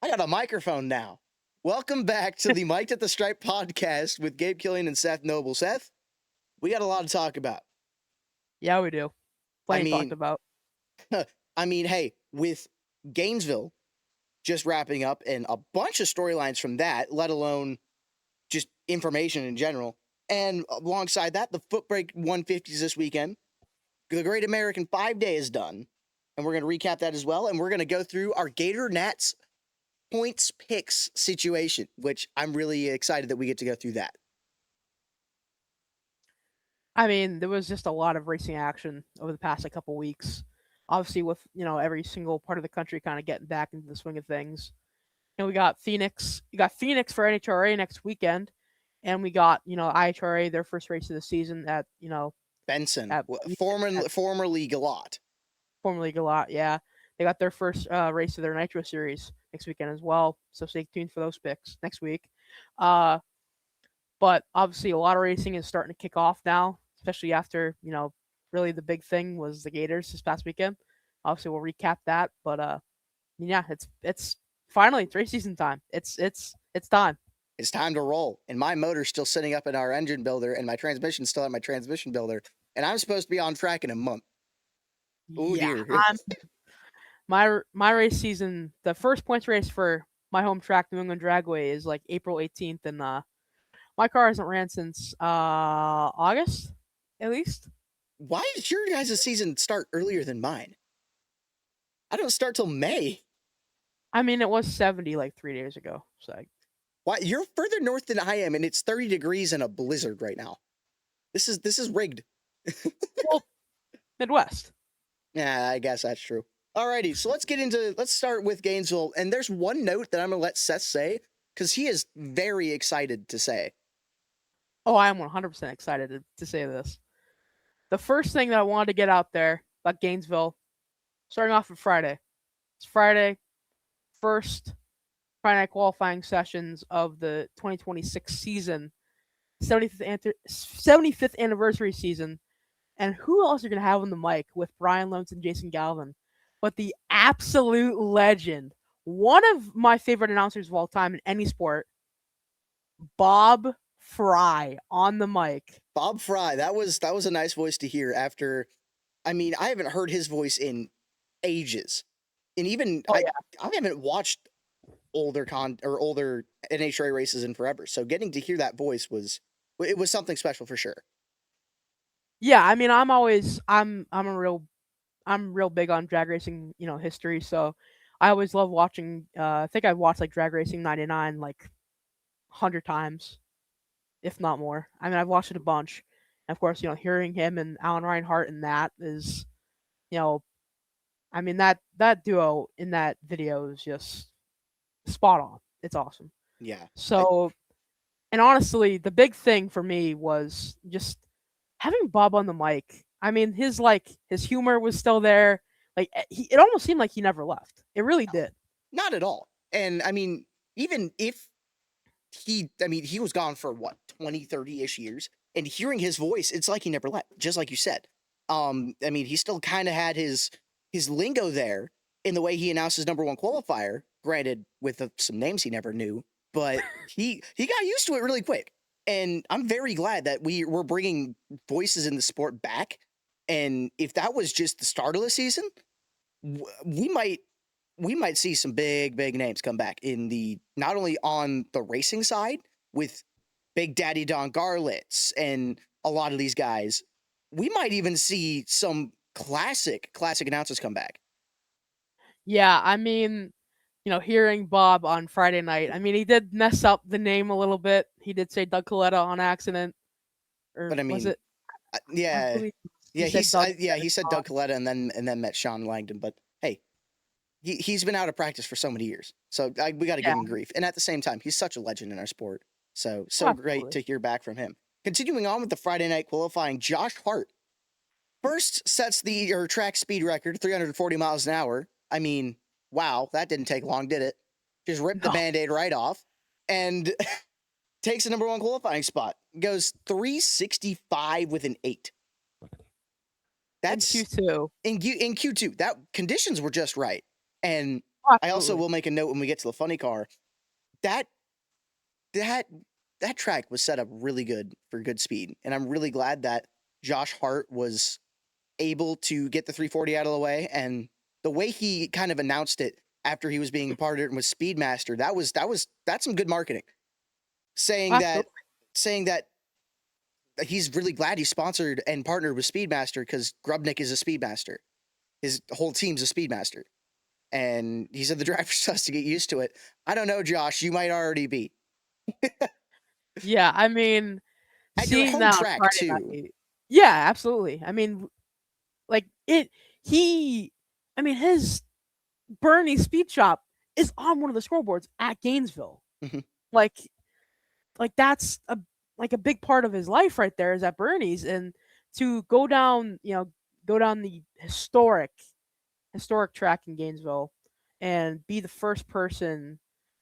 I got a microphone now. Welcome back to the Mic'd at the Stripe podcast with Gabe, Killian, and Seth Noble. Seth, we got a lot to talk about. Yeah, we do. I Plenty talked mean, about. hey, with Gainesville just wrapping up and a bunch of storylines from that, let alone just information in general. And alongside that, the Footbreak 150s this weekend. The Great American 5-Day is done. And we're going to recap that as well. And we're going to go through our Gator Nats points picks situation, which I'm really excited that we get to go through that. I mean, there was just a lot of racing action over the past couple weeks. Obviously, with every single part of the country kind of getting back into the swing of things. And we got Phoenix. You got Phoenix for NHRA next weekend, and we got IHRA their first race of the season at Benson, at formerly Galot. formerly Galot. Yeah, they got their first race of their Nitro Series next weekend as well. So stay tuned for those picks next week. But obviously, a lot of racing is starting to kick off now, especially after really the big thing was the Gators this past weekend. Obviously, we'll recap that, but yeah, it's finally it's race season time. It's time. It's time to roll. And my motor's still sitting up in our engine builder, and my transmission's still at my transmission builder, and I'm supposed to be on track in a month. Oh Yeah, dear. my race season. The first points race for my home track, New England Dragway, is like April 18th, and my car hasn't ran since August, at least. Why did your guys' season start earlier than mine? I don't start till May. I mean, it was 70 like 3 days ago. So Why? You're further north than I am, and it's 30 degrees and a blizzard right now. This is rigged. well, Midwest. Yeah, I guess that's true. Alrighty, so let's start with Gainesville. And there's one note that I'm gonna let Seth say, because he is very excited to say. Oh, I am 100% excited to say this. The first thing that I wanted to get out there about Gainesville, starting off with Friday. It's Friday, first Friday night qualifying sessions of the 2026 season, 75th anniversary season. And who else are going to have on the mic with Brian Lones and Jason Galvin but the absolute legend, one of my favorite announcers of all time in any sport, Bob Fry on the mic. Bob Fry, that was a nice voice to hear after. I mean, I haven't heard his voice in ages. And even I haven't watched older NHRA races in forever. So getting to hear that voice was something special for sure. Yeah, I mean, I'm real big on drag racing, history. So I always love watching. I think I've watched like Drag Racing '99 like 100 times, if not more. I mean, I've watched it a bunch. And of course, hearing him and Alan Reinhart in that is, I mean that duo in that video is just spot on. It's awesome. Yeah. So, and honestly, the big thing for me was just having Bob on the mic. I mean, his humor was still there. Like it almost seemed like he never left. It really did. Not at all. And I mean, even if he was gone for what, 20, 30-ish years, and hearing his voice, it's like he never left, just like you said. I mean, he still kind of had his lingo there in the way he announced his number one qualifier, granted with some names he never knew, but he got used to it really quick. And I'm very glad that we're bringing voices in the sport back. And if that was just the start of the season, we might see some big names come back in not only on the racing side with Big Daddy Don Garlitz and a lot of these guys. We might even see some classic announcers come back. Yeah, I mean, hearing Bob on Friday night, I mean, he did mess up the name a little bit. He did say Doug Coletta on accident. Or But I mean, was it? yeah. He said Doug Coletta and then met Sean Langdon. But hey, he's been out of practice for so many years, so we got to give him grief. And at the same time, he's such a legend in our sport. So great to hear back from him. Continuing on with the Friday night qualifying, Josh Hart first sets the track speed record, 340 miles an hour. I mean, wow, that didn't take long, did it? Just ripped the Band-Aid right off and takes the number one qualifying spot. Goes 365 with an 8. That's in Q2. In Q2. That conditions were just right. And I also Absolutely. will make a note when we get to the funny car. That that that track was set up really good for good speed, and I'm really glad that Josh Hart was able to get the 340 out of the way, and the way he kind of announced it after he was being partnered with Speedmaster, that's some good marketing. Saying that Absolutely. saying that he's really glad he's sponsored and partnered with Speedmaster because Grubnick is a Speedmaster. His whole team's a Speedmaster. And he said the driver just has to get used to it. I don't know, Josh. You might already be Yeah, I mean, at your seeing home that on track Friday too. night. Yeah, absolutely. I mean, like it. He, I mean, his Bernie Speed Shop is on one of the scoreboards at Gainesville. Mhm. Like, that's a big part of his life right there is at Bernie's, and to go down, go down the historic track in Gainesville and be the first person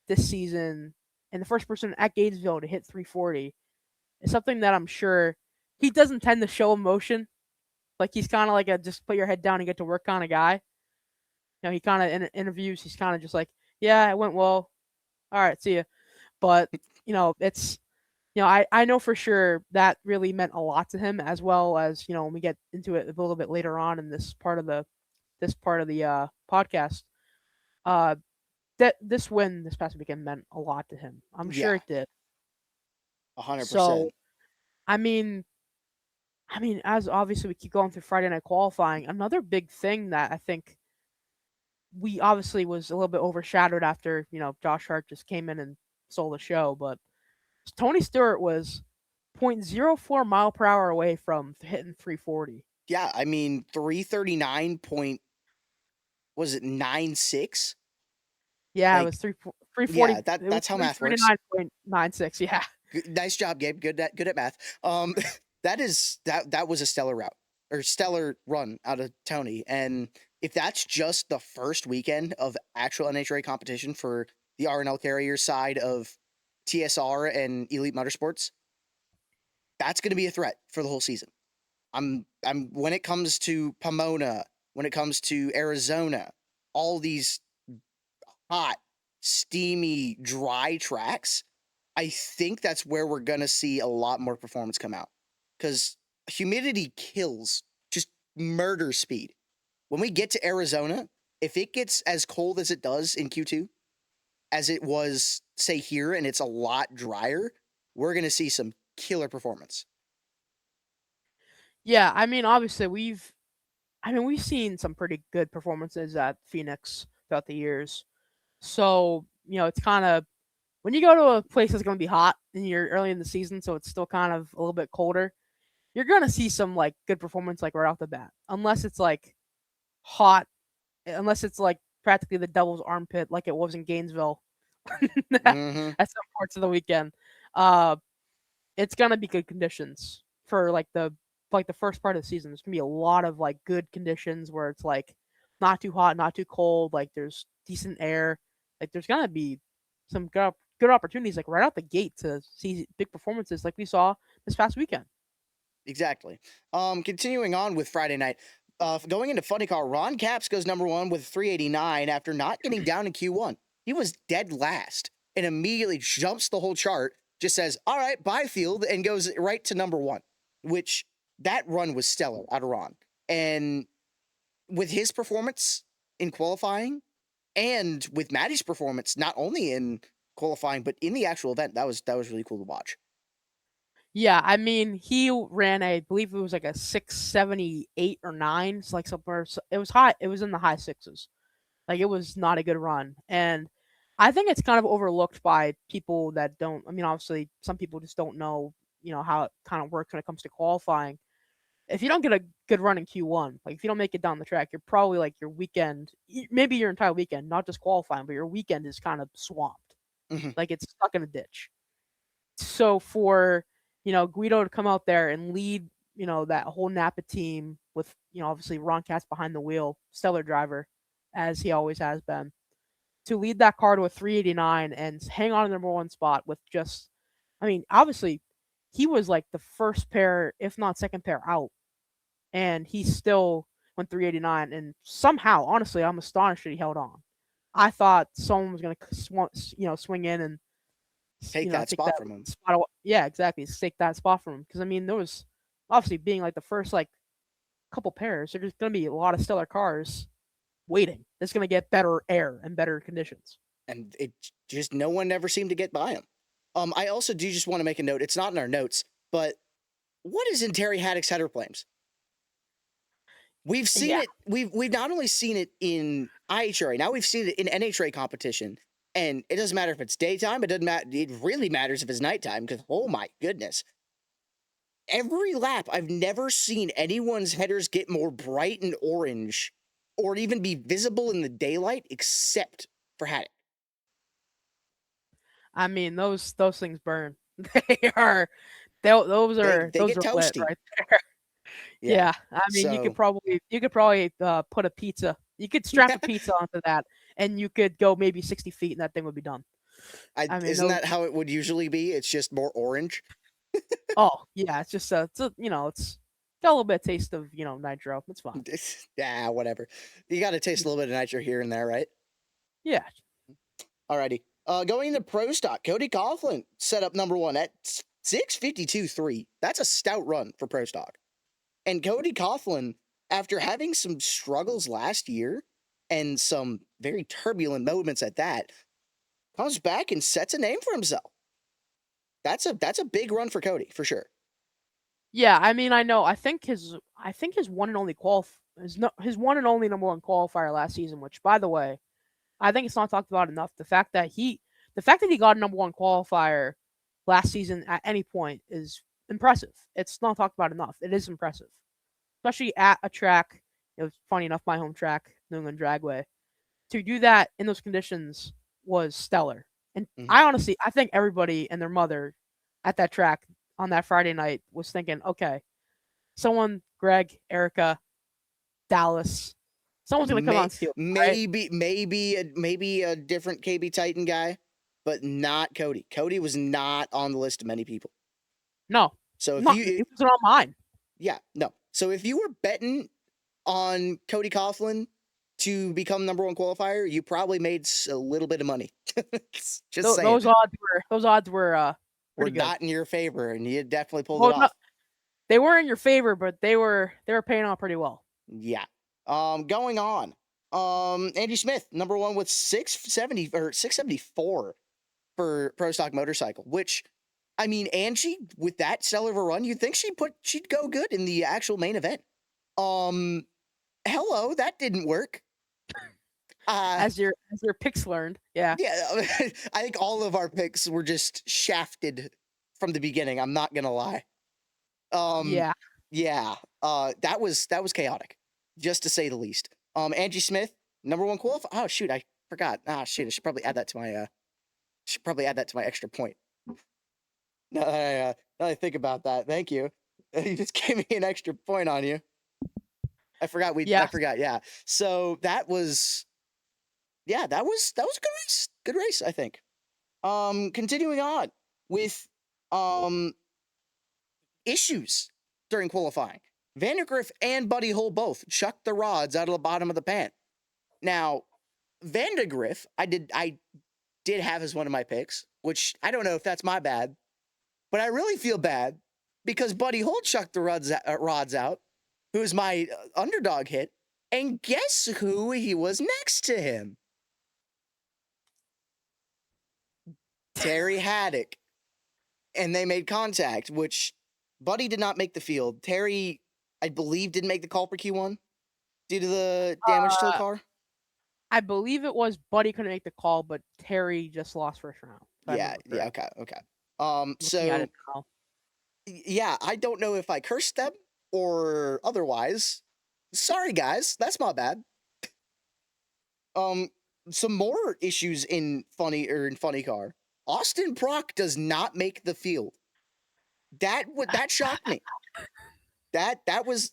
this season and the first person at Gainesville to hit 340 is something that I'm sure he doesn't tend to show emotion. Like he's kind of like a just put your head down and get to work kind of guy. He kind of in interviews, he's kind of just like, yeah, it went well. All right, see ya. But it's I know for sure that really meant a lot to him, as well as when we get into it a little bit later on in this part of the podcast. Uh, that this win this past weekend meant a lot to him. I'm sure Yeah, it did. So 100%. I mean, as obviously we keep going through Friday night qualifying, another big thing that I think we obviously was a little bit overshadowed after Josh Hart just came in and stole the show, but Tony Stewart was 0.04 mile per hour away from hitting 340. Yeah, I mean 339 point was it 96? Yeah, it Like was 340. yeah, It was that's how math works. 339.96. Yeah. Nice job, Gabe. Good at math. That was a stellar route or stellar run out of Tony. And if that's just the first weekend of actual NHRA competition for the R&L carrier side of TSR and Elite Motorsports, that's going to be a threat for the whole season. I'm when it comes to Pomona, when it comes to Arizona, all these hot, steamy, dry tracks, I think that's where we're gonna see a lot more performance come out. Because humidity kills, just murder speed. When we get to Arizona, if it gets as cold as it does in Q2, as it was, say, here, and it's a lot drier, we're gonna see some killer performance. Yeah, I mean, obviously we've seen some pretty good performances at Phoenix throughout the years. So, it's kind of when you go to a place that's going to be hot and you're early in the season, so it's still kind of a little bit colder, you're going to see some like good performance like right off the bat. Unless it's like hot, unless it's like practically the devil's armpit like it was in Gainesville at Mm-hmm. some parts of the weekend. Uh it's going to be good conditions for like the first part of the season. There's going to be a lot of like good conditions where it's like not too hot, not too cold, like there's decent air. Like there's going to be some good opportunities like right out the gate to see big performances like we saw this past weekend. Exactly. Continuing on with Friday night, going into Funny Car, Ron Capps goes number one with 389 after not getting down in Q1. He was dead last and immediately jumps the whole chart, just says, all right, bye field, and goes right to number one, which that run was stellar out of Ron. And with his performance in qualifying and with Maddie's performance, not only in qualifying, but in the actual event, that was really cool to watch. Yeah, I mean, he ran I believe it was like a 678 or 9. It's like somewhere it was high. It was in the high sixes. Like it was not a good run. And I think it's kind of overlooked by people that don't I mean, obviously some people just don't know, how it kind of works when it comes to qualifying. If you don't get a good run in Q1, like if you don't make it down the track, you're probably like your weekend, maybe your entire weekend, not just qualifying, but your weekend is kind of swamped. Mhm. Like it's stuck in a ditch. So for Guido to come out there and lead that whole Napa team with obviously Ron Katz behind the wheel, stellar driver as he always has been, to lead that car to a 389 and hang on to the number one spot with just, I mean, obviously he was like the first pair, if not second pair out, and he still went 389, and somehow, honestly, I'm astonished that he held on. I thought someone was gonna swing in and Take that take spot that from him. spot away. Yeah, exactly. Take that spot from him. Because I mean, there was obviously being like the first like couple pairs. There's gonna be a lot of stellar cars waiting. It's gonna get better air and better conditions. And it just no one ever seemed to get by him. I also do just want to make a note. It's not in our notes, but what is in Terry Haddock's header flames? We've seen Yeah, it. We've not only seen it in IHRA, now we've seen it in NHRA competition. And it doesn't matter if it's daytime. It doesn't matter. It really matters if it's nighttime because oh my goodness, every lap I've never seen anyone's headers get more bright and orange, or even be visible in the daylight, except for Haddock. I mean those things burn. They are those are They those get are lit toasty. right there. Yeah. Yeah, I mean So you could probably put a pizza. You could strap a pizza onto that, and you could go maybe 60 feet, and that thing would be done. I mean isn't those. that how it would usually be? It's just more orange. Oh yeah, it's just it's got a little bit of taste of nitro. It's fine. Yeah, whatever. You got to taste a little bit of nitro here and there, right? Yeah, Alrighty. Going into pro stock, Cody Coughlin set up number one at 6:52.3. That's a stout run for pro stock. And Cody Coughlin, after having some struggles last year and some very turbulent moments at that, comes back and sets a name for himself. That's a big run for Cody for sure. yeah. I mean I know. I think his one and only his one and only number one qualifier last season. Which by the way, I think it's not talked about enough. The fact that he got a number one qualifier last season at any point is impressive. It's not talked about enough. It is impressive, especially at a track. It was funny enough, my home track, New England Dragway. To do that in those conditions was stellar. And Mm-hmm. I think everybody and their mother at that track on that Friday night was thinking, okay, Greg, Erica, Dallas, someone's gonna come out and steal, right? Maybe a different KB Titan guy, but not Cody. Cody was not on the list of many people. No, So if not you it wasn't on mine. yeah, no. So if you were betting on Cody Coughlin to become number one qualifier, you probably made a little bit of money. Just saying. Those odds were We're pretty good. not in your favor, and you definitely pulled Well, it no, off. they were in your favor, but they were paying off pretty well. Yeah. Going on. Andy Smith, number one with 670 or 674 for Pro Stock Motorcycle, which I mean, Angie, with that stellar of a run, you'd think she'd go good in the actual main event. Hello, that didn't work. As your picks learned, yeah. Yeah, I think all of our picks were just shafted from the beginning. I'm not gonna lie. Yeah. Yeah. That was chaotic, just to say the least. Angie Smith, number one qualifier. Oh shoot, I forgot. Ah shit, I should probably add that to my extra point. Now that I think about that, thank you. You just gave me an extra point on you. I forgot. Yeah. I forgot. Yeah. So that was a good race. Good race, I think. Continuing on with issues during qualifying. Vandergriff and Buddy Hull both chucked the rods out of the bottom of the pan. Now, Vandergriff, I did have as one of my picks, which I don't know if that's my bad, but I really feel bad because Buddy Hull chucked the rods out, who was my underdog hit, and guess who he was next to him? Terry Haddock. And they made contact, which Buddy did not make the field. Terry, I believe, didn't make the call for Q1 due to the damage to the car. I believe it was Buddy couldn't make the call, but Terry just lost first round. Yeah, okay. So yeah, I don't know if I cursed them or otherwise. Sorry, guys, that's my bad. Some more issues in funny car. Austin Prock does not make the field. That shocked me. That was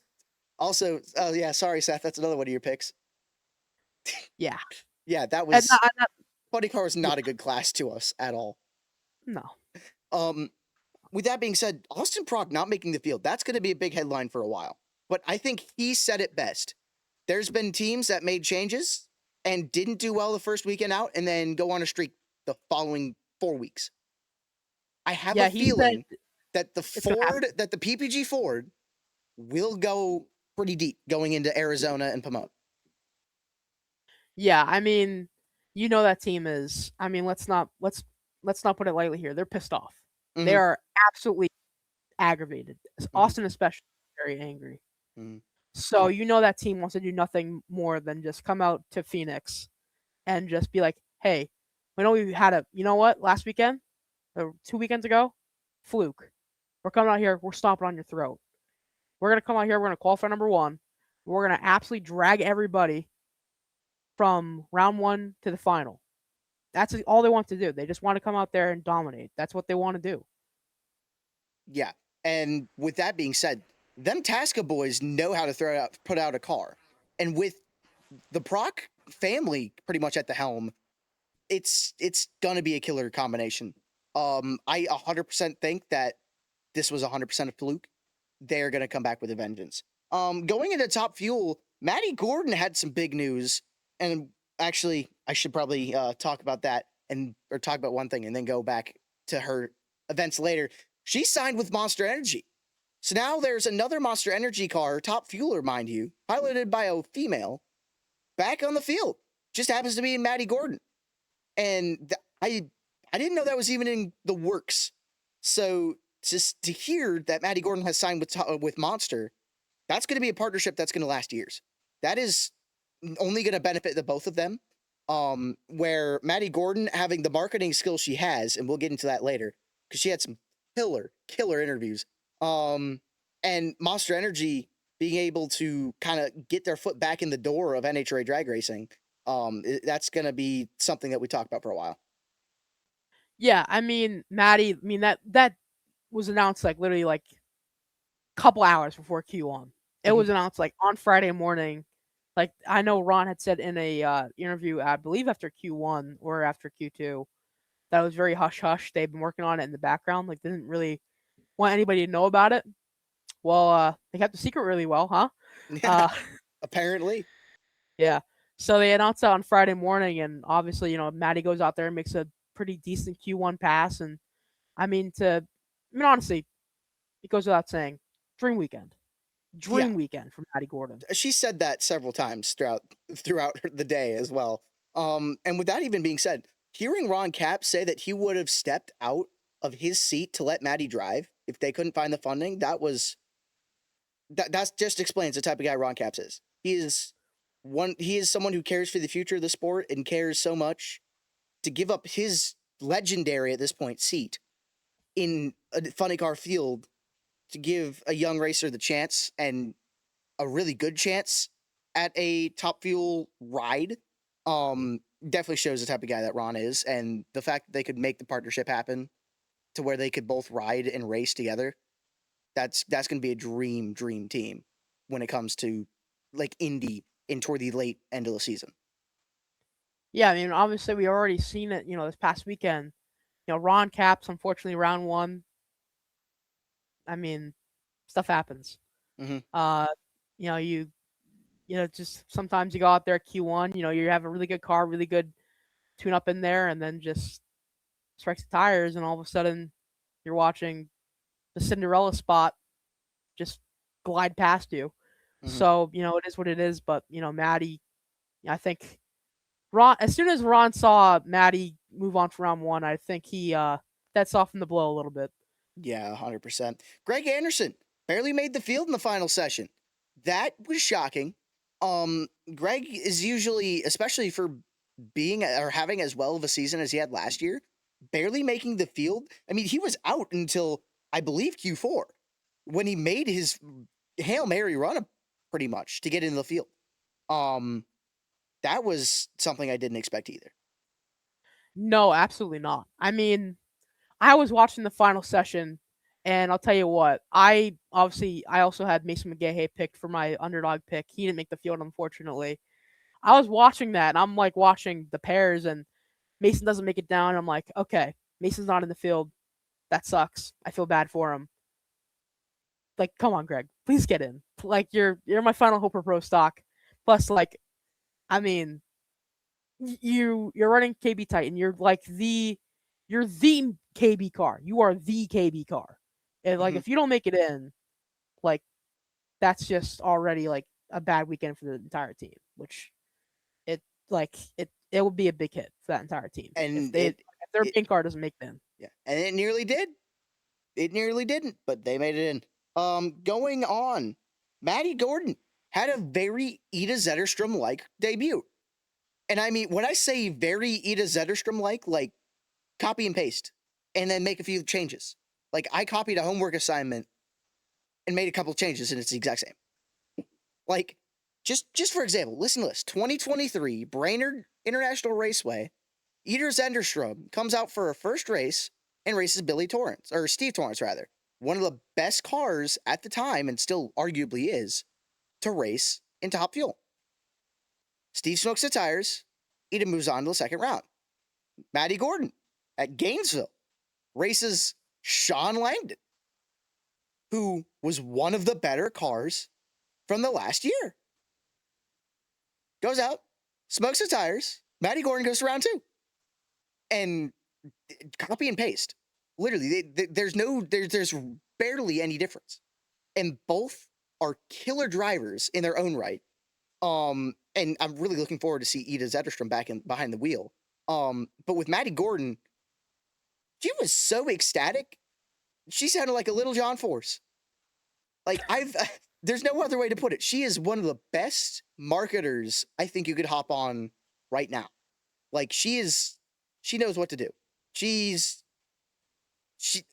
also. Oh yeah, sorry, Seth. That's another one of your picks. Yeah. Yeah, that was. Funny car was not yeah. a good class to us at all. No. With that being said, Austin Prock not making the field, that's going to be a big headline for a while. But I think he said it best. There's been teams that made changes, and didn't do well the first weekend out and then go on a streak the following 4 weeks. I have a Yeah, he said feeling that it's gonna happen. the PPG Ford will go pretty deep going into Arizona and Pomona. Yeah, I mean, you know that team is. I mean, let's not put it lightly here. They're pissed off. They Mm-hmm. are absolutely aggravated. Mm-hmm. Austin especially very angry. Mm-hmm. So you know that team wants to do nothing more than just come out to Phoenix and just be like, "Hey, we know we had a. You know what? Last weekend, or 2 weekends ago, fluke. We're coming out here. We're stomping on your throat. We're gonna come out here. We're gonna qualify number one. We're gonna absolutely drag everybody from round one to the final. That's all they want to do. They just want to come out there and dominate. That's what they want to do. Yeah. And with that being said, them Tasca boys know how to put out a car. And with the Proc family pretty much at the helm, it's gonna be a killer combination. I 100% think that this was 100% a fluke. They're gonna come back with a vengeance. Going into Top Fuel, Maddie Gordon had some big news, and actually, I should probably talk about that or talk about one thing and then go back to her events later. She signed with Monster Energy. So now there's another Monster Energy car, Top Fueler, mind you, piloted by a female, back on the field. Just happens to be Maddie Gordon. And I didn't know that was even in the works. So just to hear that Maddie Gordon has signed with Monster, that's going to be a partnership that's going to last years. That is only going to benefit the both of them. Where Maddie Gordon having the marketing skills she has, and we'll get into that later, because she had some killer interviews. And Monster Energy being able to kind of get their foot back in the door of NHRA drag racing. That's going to be something that we talk about for a while. Yeah, I mean, Maddie. I mean that was announced like literally like a couple hours before Q1. It Mm-hmm. was announced like on Friday morning. Like I know Ron had said in a interview, I believe after Q1 or after Q2, that was very hush hush. They've been working on it in the background. Like didn't really want anybody to know about it. Well, they kept the secret really well, huh? Yeah, Uh, apparently. yeah. So they announced that on Friday morning, and obviously, Maddie goes out there and makes a pretty decent Q1 pass, and I mean, honestly, it goes without saying, dream weekend, Yeah, dream weekend for Maddie Gordon. she said that several times throughout the day as well. And with that even being said, hearing Ron Capps say that he would have stepped out of his seat to let Maddie drive if they couldn't find the funding, that just explains the type of guy Ron Capps is. He is someone who cares for the future of the sport and cares so much to give up his legendary at this point seat in a funny car field to give a young racer the chance and a really good chance at a Top Fuel ride. Definitely shows the type of guy that Ron is, and the fact that they could make the partnership happen to where they could both ride and race together. That's going to be a dream team when it comes to like Indy in toward the late end of the season. Yeah, I mean, obviously, we already seen it, this past weekend. Ron Caps, unfortunately, round one. I mean, stuff happens. Mm-hmm. Uh, you know, just sometimes you go out there Q1, you have a really good car, really good tune up in there, and then just strikes the tires, and all of a sudden you're watching the Cinderella spot just glide past you. Mm-hmm. So, it is what it is. But, Maddie, I think Ron, as soon as Ron saw Maddie move on from round one, I think that softened the blow a little bit. Yeah, 100%. Greg Anderson barely made the field in the final session. That was shocking. Greg is usually, especially for being or having as well of a season as he had last year, barely making the field. I mean, he was out until I believe Q4 when he made his Hail Mary run pretty much to get into the field. Um, that was something I didn't expect either. No, absolutely not. I mean, I was watching the final session, and I'll tell you what, I also had Mason McGahey picked for my underdog pick. He didn't make the field, unfortunately. I was watching that, and I'm like watching the pairs, and Mason doesn't make it down. I'm like, okay, Mason's not in the field. That sucks. I feel bad for him. Like, come on, Greg, please get in. Like, you're my final hope for pro stock. Plus, like, I mean, you're running KB Titan. You're the KB car. You are the KB car. And like Mhm. if you don't make it in, like that's just already like a bad weekend for the entire team. Which it it would be a big hit for that entire team And if their it main car doesn't make it in. yeah, and it nearly did. It nearly didn't, but they made it in. Going on, Maddie Gordon had a very Ida Zetterstrom like debut. And I mean, when I say very Ida Zetterstrom like copy and paste and then make a few changes. Like I copied a homework assignment and made a couple changes and it's the exact same. Like just for example, listen to this. 2023 Brainerd International Raceway, Ida Zetterstrom comes out for her first race and races Billy Torrance, or Steve Torrance rather. One of the best cars at the time and still arguably is to race in top fuel. Steve smokes the tires. Ida moves on to the second round. Maddie Gordon at Gainesville races Sean Langdon, who was one of the better cars from the last year. Goes out, smokes the tires. Maddie Gordon goes to round two. And copy and paste. Literally, there's barely any difference. And both are killer drivers in their own right. And I'm really looking forward to see Ida Zetterstrom back in behind the wheel. But with Maddie Gordon, she was so ecstatic. She sounded like a little John Force. Like there's no other way to put it. She is one of the best marketers I think you could hop on right now. Like she knows what to do. She's she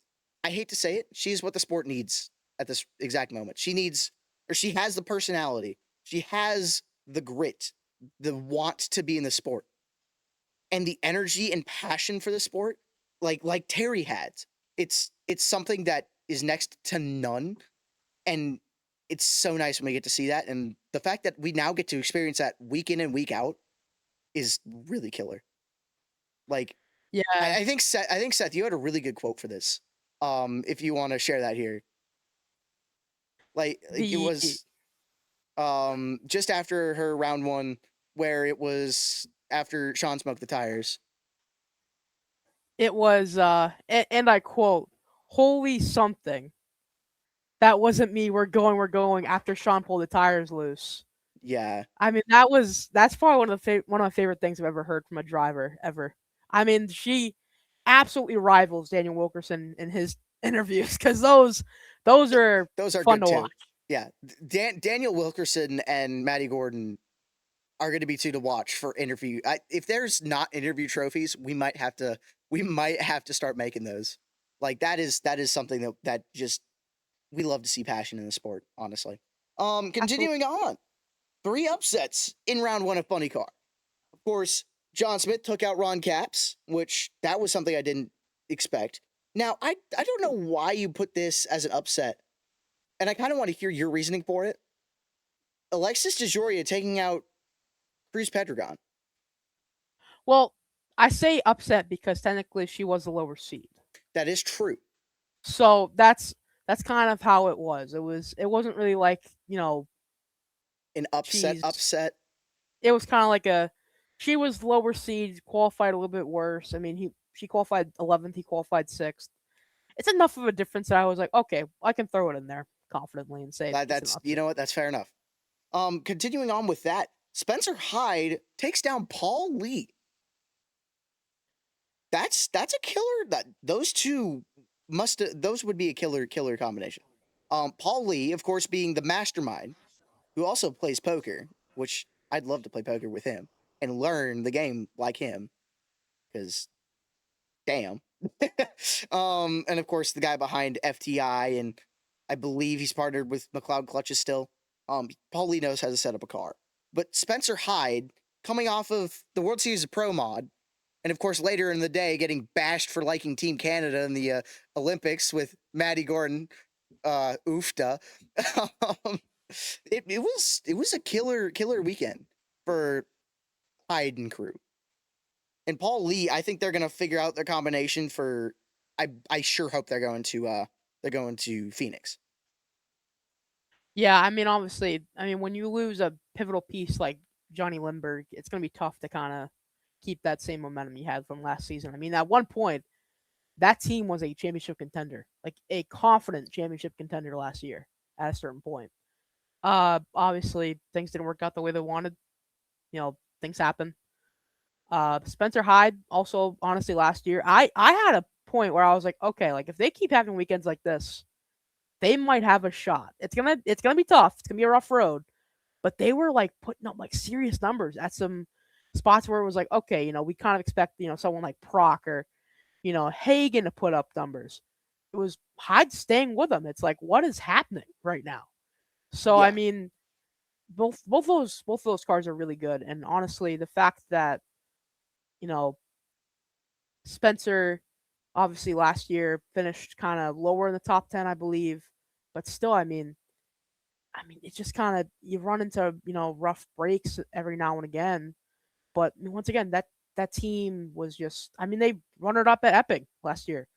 I hate to say it, she's what the sport needs at this exact moment. She has the personality. She has the grit, the want to be in the sport, and the energy and passion for the sport, like Terry had. It's something that is next to none, and it's so nice when we get to see that. And the fact that we now get to experience that week in and week out is really killer. Like Yeah, I think Seth, you had a really good quote for this. If you want to share that here, like it the was just after her round one, where it was after Sean smoked the tires. it was and I quote, "Holy something, that wasn't me. We're going." After Sean pulled the tires loose. Yeah, I mean, that's probably one of my favorite things I've ever heard from a driver ever. I mean, she absolutely rivals Daniel Wilkerson in his interviews because those are those are fun good to watch. too. Yeah, Daniel Wilkerson and Maddie Gordon are going to be two to watch for interview. If there's not interview trophies, we might have to start making those. Like that is something that just we love to see passion in the sport. Honestly. Absolutely. Continuing on, 3 upsets in round one of Funny Car. Of course, John Smith took out Ron Capps, which that was something I didn't expect. Now I don't know why you put this as an upset, and I kind of want to hear your reasoning for it. Alexis DeJoria taking out Cruz Pedregon. Well, I say upset because technically she was the lower seed. That is true. So that's kind of how it was. It wasn't really like, An upset, she's upset. it was kind of like a she was lower seed, qualified a little bit worse. I mean, she qualified 11th, he qualified 6th. It's enough of a difference that I was like, okay, I can throw it in there confidently and say it's an That's you upset. know what, that's fair enough. Continuing on with that, Spencer Hyde takes down Paul Lee. That's a killer. That those two those would be a killer combination. Paul Lee, of course, being the mastermind, who also plays poker, which I'd love to play poker with him and learn the game like him, because damn. And of course, the guy behind FTI, and I believe he's partnered with McLeod Clutches still. Paul Lee knows how to set up a car. But Spencer Hyde, coming off of the World Series of Pro Mod, and of course later in the day getting bashed for liking Team Canada in the Olympics with Maddie Gordon, oofta. um, it was a killer weekend for Hyde and crew. And Paul Lee, I think they're gonna figure out their combination for. I sure hope they're going to Phoenix. Yeah, I mean, obviously, I mean, when you lose a pivotal piece like Johnny Lindbergh, it's going to be tough to kind of keep that same momentum he had from last season. I mean, at one point, that team was a championship contender, like a confident championship contender last year at a certain point. Obviously, things didn't work out the way they wanted. Things happen. Spencer Hyde also, honestly, last year, I had a point where I was like, okay, like if they keep having weekends like this, they might have a shot. It's gonna be tough. It's gonna be a rough road, but they were like putting up like serious numbers at some spots where it was like, okay, we kind of expect someone like Proc or Hagen to put up numbers. It was Hyde staying with them. It's like, what is happening right now? So I Yeah. mean, both those cars are really good, and honestly, the fact that you know Spencer obviously last year finished kind of lower in the top 10, I believe, but still, I mean, it's just kind of you run into rough breaks every now and again. But once again, that team was just, I mean, they run it up at Epic last year.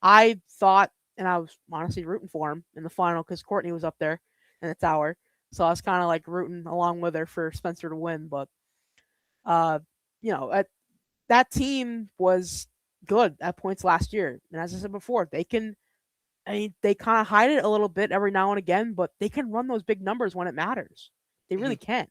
I thought, and I was honestly rooting for him in the final because Courtney was up there in the tower, so I was kind of like rooting along with her for Spencer to win. But uh, that team was good at points last year, and as I said before, they can. I mean, they kind of hide it a little bit every now and again, but they can run those big numbers when it matters. They really Mhm. can.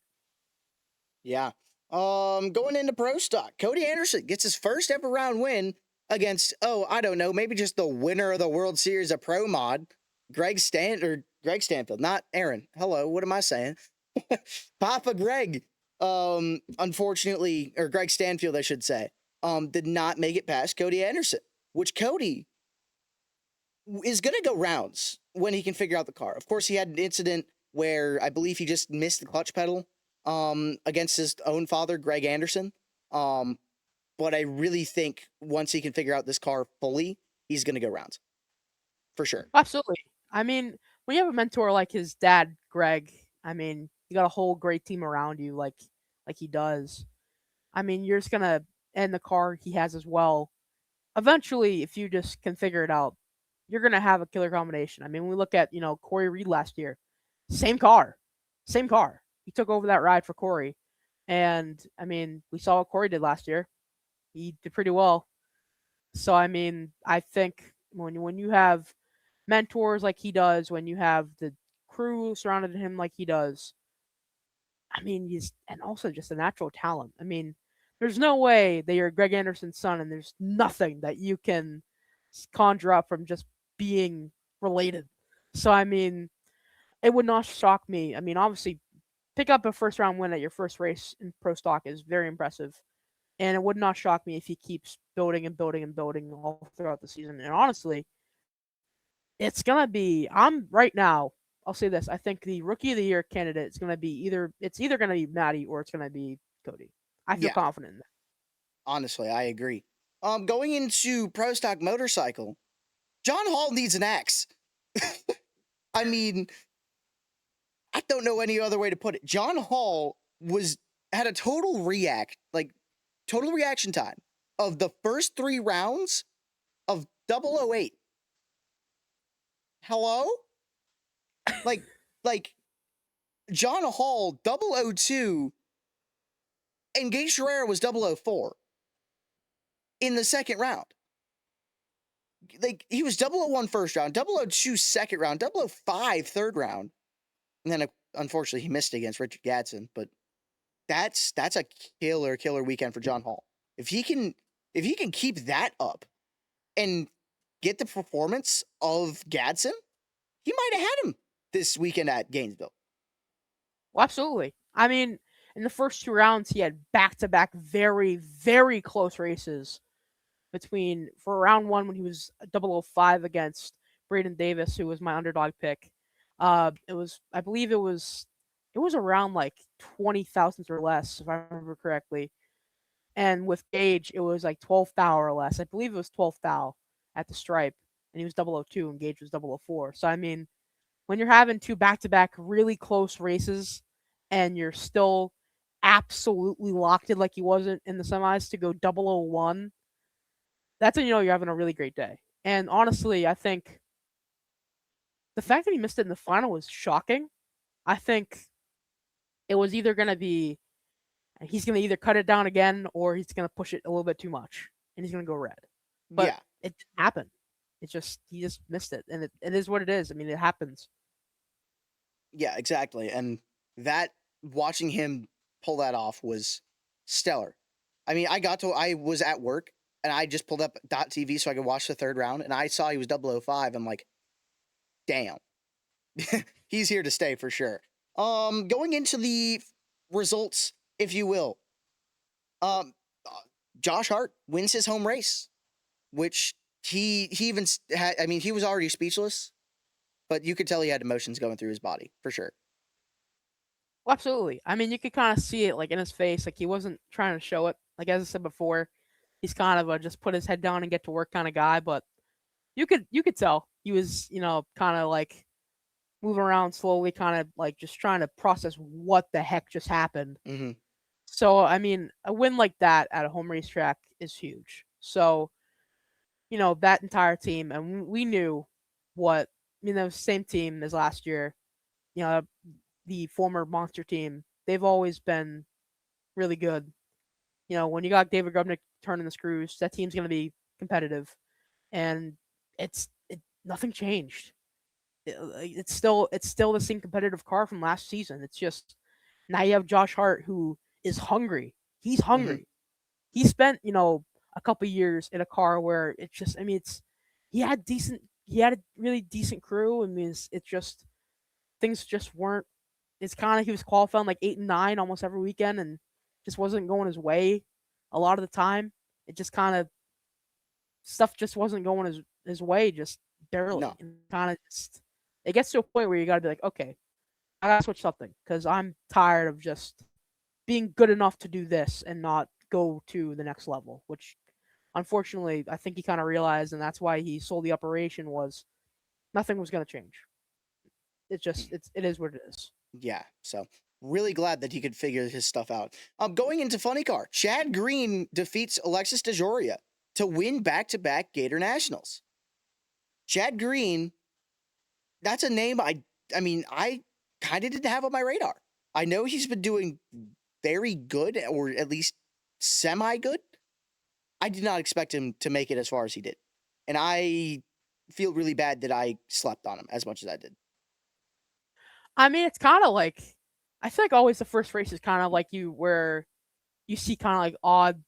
Yeah. Going into pro stock, Cody Anderson gets his first ever round win against, oh, I don't know, maybe just the winner of the World Series of Pro Mod, Greg Stanfield, not Aaron. Hello, what am I saying? Papa Greg. Unfortunately, or Greg Stanfield, I should say, did not make it past Cody Anderson, which Cody is going to go rounds when he can figure out the car. Of course, he had an incident where I believe he just missed the clutch pedal against his own father, Greg Anderson. Um, but I really think once he can figure out this car fully, he's going to go rounds for sure. Absolutely. I mean, when you have a mentor like his dad, Greg, I mean, you got a whole great team around you, like he does. I mean, you're just gonna and the car he has as well. Eventually, if you just can figure it out, you're gonna have a killer combination. I mean, when we look at Corey Reed last year, same car, same car. He took over that ride for Corey, and I mean, we saw what Corey did last year. He did pretty well. So I mean, I think when you have mentors like he does, when you have the crew surrounded him like he does, I mean, he's and also just a natural talent. I mean, there's no way that you're Greg Anderson's son and there's nothing that you can conjure up from just being related. So I mean, it would not shock me. I mean, obviously, pick up a first round win at your first race in pro stock is very impressive. And it would not shock me if he keeps building and building and building all throughout the season. And honestly, it's gonna be. I'm right now. I'll say this. I think the rookie of the year candidate is gonna be either gonna be Maddie or it's gonna be Cody. I feel Yeah, confident in that. honestly, I agree. Going into pro stock motorcycle, John Hall needs an axe. I mean, I don't know any other way to put it. John Hall had a total reaction time of the first 3 rounds of 008. Hello? Like like John Hall 002 and Gage Herrera was 004 in the second round. Like he was 001 first round, 002 second round, 005 third round. And then unfortunately he missed against Richard Gadsden, but that's a killer weekend for John Hall. If he can keep that up and get the performance of Gadsden, he might have had him this weekend at Gainesville. Well, absolutely. I mean, in the first 2 rounds, he had back-to-back very, very close races between for round one when he was 005 against Braden Davis, who was my underdog pick. It was, I believe, it was around like 20 thousandths or less, if I remember correctly. And with Gage, it was like 12 thou or less. I believe it was 12 thou at the stripe, and he was 002 and Gage was 004. So I mean, when you're having two back-to-back really close races and you're still absolutely locked in like he wasn't in the semis to go 001, that's when you know you're having a really great day. And honestly, I think the fact that he missed it in the final was shocking. I think it was either going to be And he's gonna either cut it down again or he's gonna push it a little bit too much and he's gonna go red. But Yeah, it didn't happen. It just he just missed it, and it is what it is. I mean, it happens. yeah, exactly. And that watching him pull that off was stellar. I mean, I was at work and I just pulled up .tv so I could watch the third round and I saw he was 005. I'm like, damn, he's here to stay for sure. Going into the results, if you will, um, uh, Josh Hart wins his home race, which he even had. I mean, he was already speechless, but you could tell he had emotions going through his body for sure. Well, absolutely. I mean, you could kind of see it like in his face, like he wasn't trying to show it. Like as I said before, he's kind of a just put his head down and get to work kind of guy. But you could tell he was kind of like moving around slowly, kind of like just trying to process what the heck just happened. Hmm. So I mean, a win like that at a home racetrack is huge. So that entire team, and we knew what same team as last year. You know, the former monster team. They've always been really good. When you got David Grubnick turning the screws, that team's going to be competitive, and nothing changed. It's still the same competitive car from last season. It's just now you have Josh Hart who is hungry. He's Hmm. hungry. He spent a couple years in a car where it's just he had a really decent crew. I mean it's just things just weren't. It's kind of he was qualifying like 8 and 9 almost every weekend and just wasn't going his way a lot of the time. It just kind of stuff just wasn't going his way just barely No, and kind of just it gets to a point where you got to be like, okay, I gotta switch something because I'm tired of just being good enough to do this and not go to the next level. Which, unfortunately, I think he kind of realized, and that's why he sold the operation. Was nothing was gonna change. It is what it is. yeah. So really glad that he could figure his stuff out. Going into funny car, Chad Green defeats Alexis DeJoria to win back-to-back Gator Nationals. Chad Green, that's a name I mean, I kind of didn't have on my radar. I know he's been doing very good, or at least semi good. I did not expect him to make it as far as he did. And I feel really bad that I slept on him as much as I did. I mean, it's kind of like I feel like always the first race is kind of like you where you see kind of like odd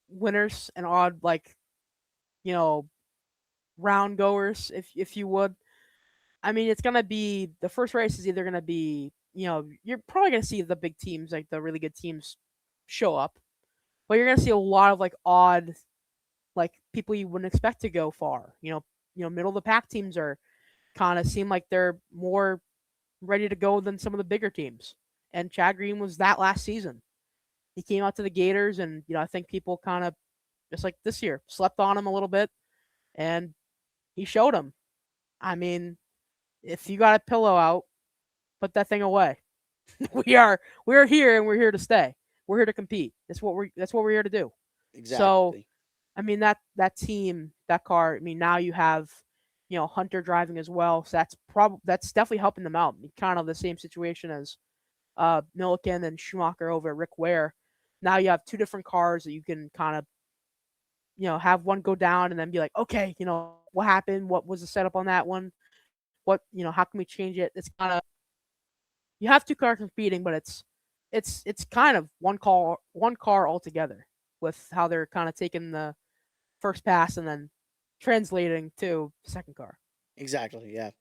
winners and odd like you know round goers, if you would. I mean, it's gonna be the first race is either gonna be you're probably gonna see the big teams like the really good teams show up, but you're gonna see a lot of like odd like people you wouldn't expect to go far. Middle of the pack teams are kind of seem like they're more ready to go than some of the bigger teams. And Chad Green was that last season. He came out to the Gators, and I think people kind of just like this year slept on him a little bit, and he showed them. I mean, if you got a pillow out, put that thing away. we are here and we're here to stay. We're here to compete. That's what we're here to do. So Exactly. I mean that team, that car. I mean now you have Hunter driving as well. So that's definitely helping them out. Kind of the same situation as Milliken and Schumacher over at Rick Ware. Now you have two different cars that you can kind of have one go down and then be like, okay, what happened? What was the setup on that one? How can we change it? It's kind of you have two cars competing, but it's kind of one car altogether with how they're kind of taking the first pass and then translating to the second car. Exactly. Yeah.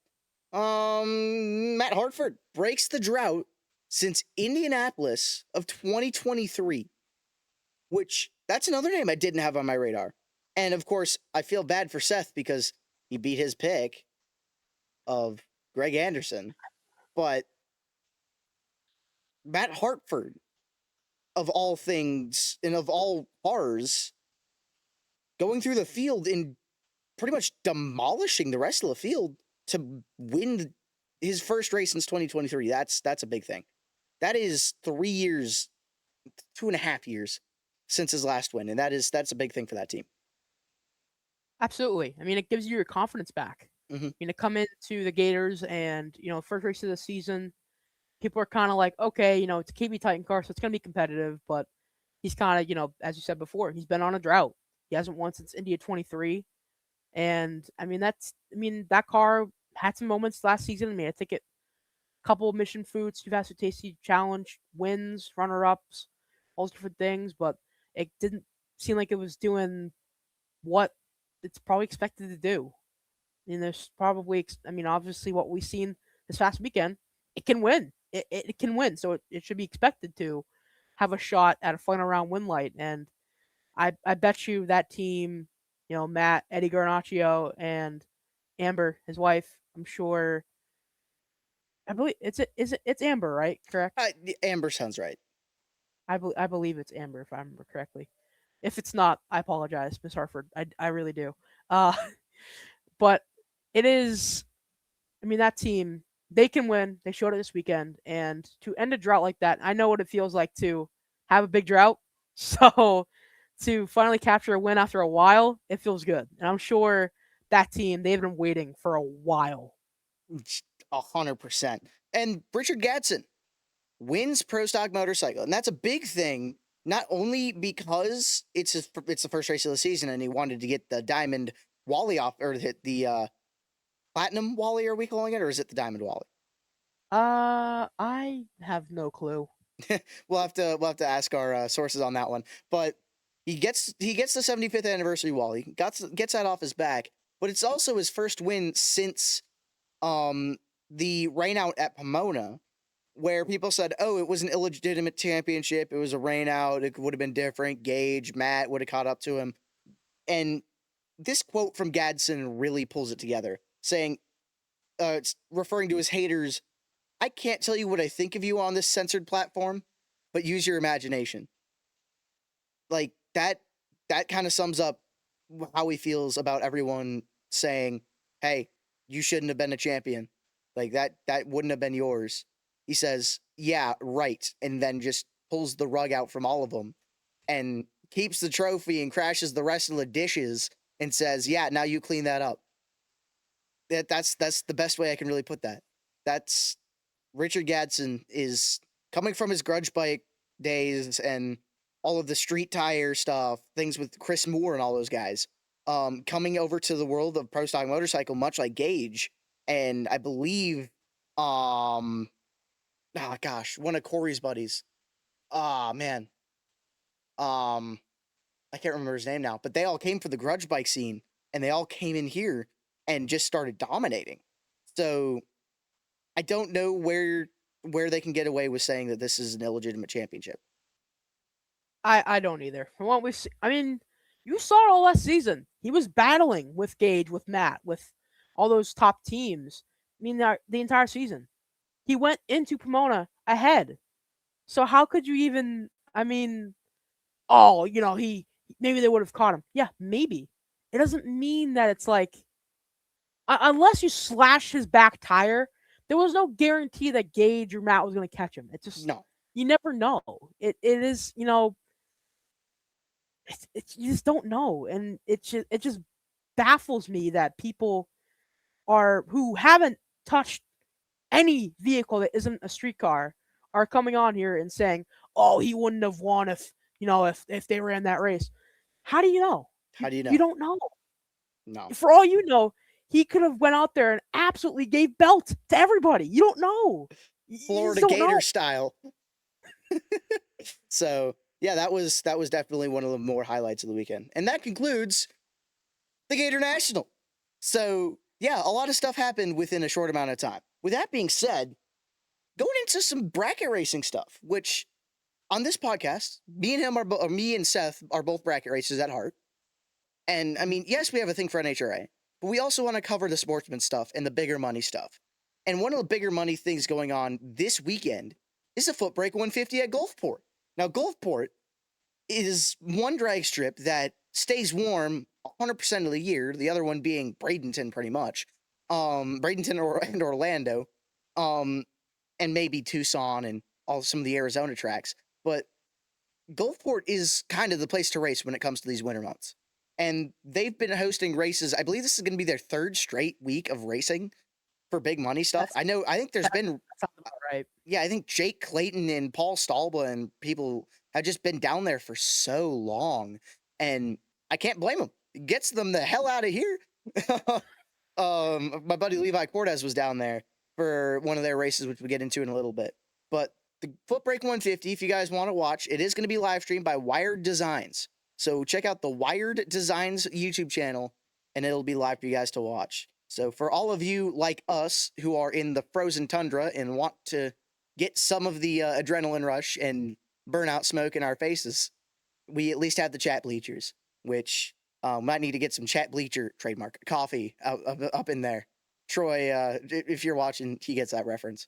Matt Hartford breaks the drought since Indianapolis of 2023, which that's another name I didn't have on my radar. And of course, I feel bad for Seth because he beat his pick of Greg Anderson, but Matt Hartford, of all things and of all cars, going through the field and pretty much demolishing the rest of the field to win his first race since 2023. That's a big thing. That is 3 years, 2.5 years since his last win, and that's a big thing for that team. Absolutely. I mean, it gives you your confidence back. Hmm. To come into the Gators and first race of the season, people are kind of like, okay, it's a KB Titan car, so it's going to be competitive, but he's kind of, as you said before, he's been on a drought. He hasn't won since India 23. And that car had some moments last season. I think a couple of Mission Foods, Too Fast, Too Tasty Challenge wins, runner ups, all those different things, but it didn't seem like it was doing what it's probably expected to do. There's probably, obviously what we've seen this past weekend, it can win. It can win, so it should be expected to have a shot at a final round win light. And I bet you that team, Matt, Eddie Garnaccio, and Amber, his wife, I'm sure. I believe it's Amber, right? Correct. Amber sounds right. I believe it's Amber if I remember correctly. If it's not, I apologize, Miss Hartford. I really do. Uh, but it is. That team, they can win. They showed it this weekend, and to end a drought like that, I know what it feels like to have a big drought. So to finally capture a win after a while, it feels good. And I'm sure that team, they've been waiting for a while. 100%. And Richard Gadsden wins Pro Stock Motorcycle, and that's a big thing. Not only because it's the first race of the season, and he wanted to get the Diamond Wally off, or the Platinum Wally. Are we calling it, or is it the Diamond Wally? I have no clue. we'll have to ask our sources on that one. But he gets the 75th anniversary Wally. Gets that off his back, but it's also his first win since the rainout at Pomona, where people said, oh, it was an illegitimate championship. It was a rainout. It would have been different. Gage, Matt would have caught up to him. And this quote from Gadsden really pulls it together, saying, it's referring to his haters, I can't tell you what I think of you on this censored platform, but use your imagination. Like, that kind of sums up how he feels about everyone saying, hey, you shouldn't have been a champion. Like, that wouldn't have been yours. He says, yeah, right, and then just pulls the rug out from all of them and keeps the trophy and crashes the rest of the dishes and says, yeah, now you clean that up. That's the best way I can really put that. That's Richard Gadsden is coming from his grudge bike days and all of the street tire stuff, things with Chris Moore and all those guys, coming over to the world of Pro Stock Motorcycle, much like Gage. And I believe, one of Corey's buddies. Man. I can't remember his name now, but they all came for the grudge bike scene and they all came in here and just started dominating. So I don't know where they can get away with saying that this is an illegitimate championship. I don't either. From what we see, you saw it all last season. He was battling with Gage, with Matt, with all those top teams. The entire season. He went into Pomona ahead. So how could you even? He maybe they would have caught him. Yeah, maybe. It doesn't mean that it's like unless you slash his back tire, there was no guarantee that Gage or Matt was going to catch him. It just No. You never know. It is you just don't know, and it just baffles me that people who haven't touched any vehicle that isn't a street car are coming on here and saying, "Oh, he wouldn't have won if they ran that race." How do you know? How do you know? You don't know. No. For all you know, he could have went out there and absolutely gave belt to everybody. You don't know. Florida Gator style. So yeah, that was definitely one of the more highlights of the weekend. And that concludes the Gator National. So yeah, a lot of stuff happened within a short amount of time. With that being said, going into some bracket racing stuff, which on this podcast, me and Seth are both bracket racers at heart. And yes, we have a thing for NHRA, but we also want to cover the sportsman stuff and the bigger money stuff. And one of the bigger money things going on this weekend is the Footbrake 150 at Gulfport. Now, Gulfport is one drag strip that stays warm 100% of the year, the other one being Bradenton, pretty much. Bradenton and Orlando, and maybe Tucson and some of the Arizona tracks. But Gulfport is kind of the place to race when it comes to these winter months. And they've been hosting races. I believe this is going to be their third straight week of racing for big money stuff. That's I think there's that been that sounds about right. yeah, I think Jake Clayton and Paul Stalba and people have just been down there for so long, and I can't blame them. It gets them the hell out of here. My buddy Levi Cortez was down there for one of their races, which we get into in a little bit. But the Foot Brake 150, if you guys want to watch, it is going to be live streamed by Wired Designs. So check out the Wired Designs YouTube channel, and it'll be live for you guys to watch. So for all of you like us who are in the frozen tundra and want to get some of the adrenaline rush and burnout smoke in our faces, we at least have the chat bleachers, which might need to get some chat bleacher trademark coffee up in there. Troy, if you're watching, he gets that reference.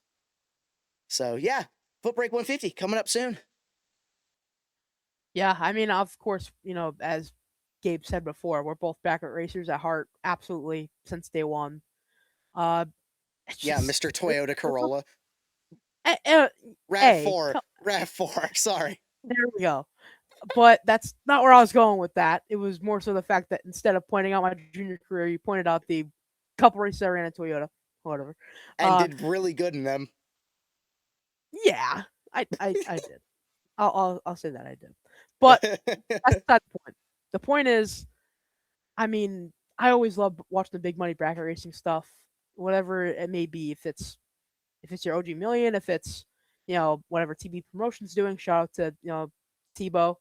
So yeah, Foot Brake 150 coming up soon. Yeah, I mean, of course, as Gabe said before, we're both bracket racers at heart, absolutely since day one. Uh, it's Yeah, just Mr. Toyota we're both, Corolla. eh, eh, RAV4. RAV4, sorry. there we go. But that's not where I was going with that. It was more so the fact that instead of pointing out my junior career, you pointed out the couple races I ran in Toyota, whatever. And did really good in them. Yeah, I did. I'll say that I did. But that's not the point. The point is, I mean, I always love watching the big money bracket racing stuff, whatever it may be. If it's your OG Million, if it's whatever TB Promotions doing. Shout out to Tebow,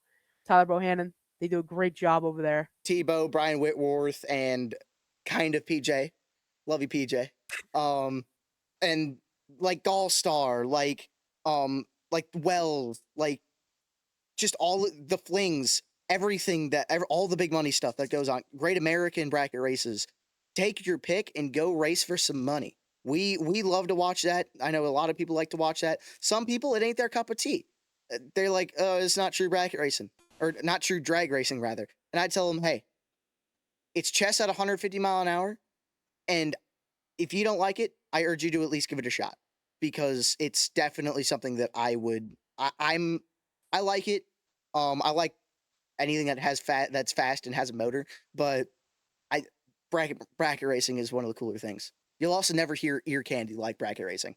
Tyler Bohannon. They do a great job over there. Tebow, Brian Whitworth, and kind of PJ. Love you, PJ. And like All-Star, like Wells, like just all the flings, everything all the big money stuff that goes on. Great American bracket races. Take your pick and go race for some money. We love to watch that. I know a lot of people like to watch that. Some people, it ain't their cup of tea. They're like, oh, it's not true bracket racing, or not true drag racing rather. And I tell them, hey, it's chess at 150 mile an hour, and if you don't like it, I urge you to at least give it a shot, because it's definitely something that I like it. I like anything that that's fast and has a motor, but I bracket racing is one of the cooler things. You'll also never hear ear candy like bracket racing.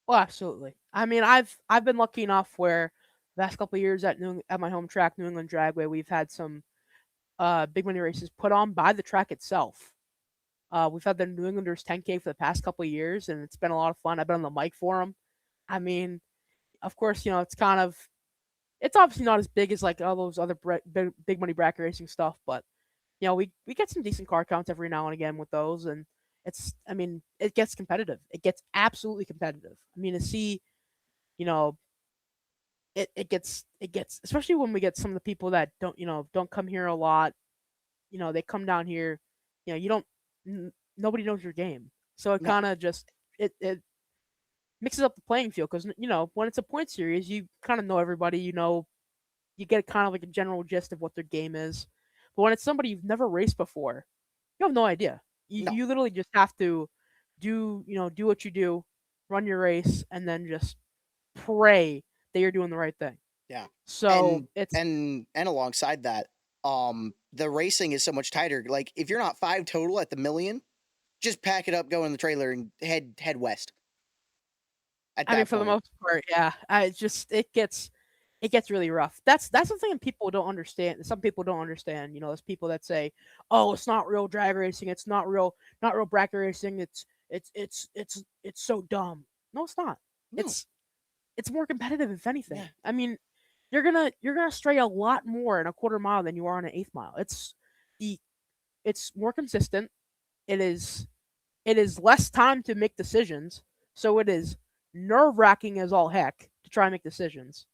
Well, absolutely. I mean, I've been lucky enough where the last couple of years at my home track, New England Dragway, we've had some big money races put on by the track itself. We've had the New Englanders 10K for the past couple of years, and it's been a lot of fun. I've been on the mic for them. I mean, of course, it's obviously not as big as like all those other big money bracket racing stuff, but we get some decent car counts every now and again with those, and it gets competitive. It gets absolutely competitive. I mean, to see, you know, it gets especially when we get some of the people that don't come here a lot. They come down here. You don't nobody knows your game, so it No, kind of just it mixes up the playing field because when it's a point series, you kind of know everybody. You get kind of like a general gist of what their game is. But when it's somebody you've never raced before, you have no idea. You, no, you literally just have to do what you do, run your race, and then just pray that you're doing the right thing. yeah, So it's and alongside that, the racing is so much tighter. Like if you're not 5 total at the million, just pack it up, go in the trailer, and head west. At I mean, that for the point, most part, yeah. It gets really rough. That's the thing people don't understand. Some people don't understand. There's people that say, "Oh, it's not real drag racing. It's not real bracket racing. It's so dumb." No, it's not. no, It's more competitive, if anything. yeah, I mean, you're gonna stray a lot more in a quarter mile than you are on an eighth mile. The it's more consistent. It is less time to make decisions, so it is nerve wracking as all heck to try and make decisions.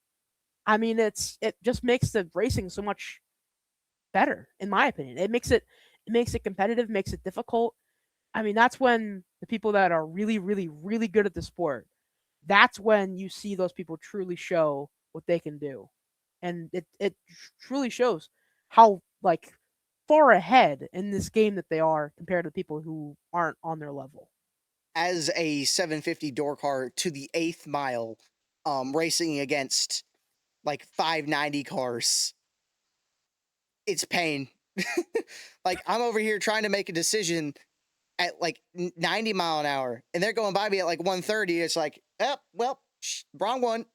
I mean, it just makes the racing so much better, in my opinion. It makes it competitive, makes it difficult. I mean, that's when the people that are really, really, really good at the sport, that's when you see those people truly show what they can do. And it truly shows how like far ahead in this game that they are compared to people who aren't on their level. as a 750 door car to the 8th mile, racing against like 590 cars, it's pain. Like I'm over here trying to make a decision, at like 90 mile an hour, and they're going by me at like 130. It's like, oh, well, wrong one.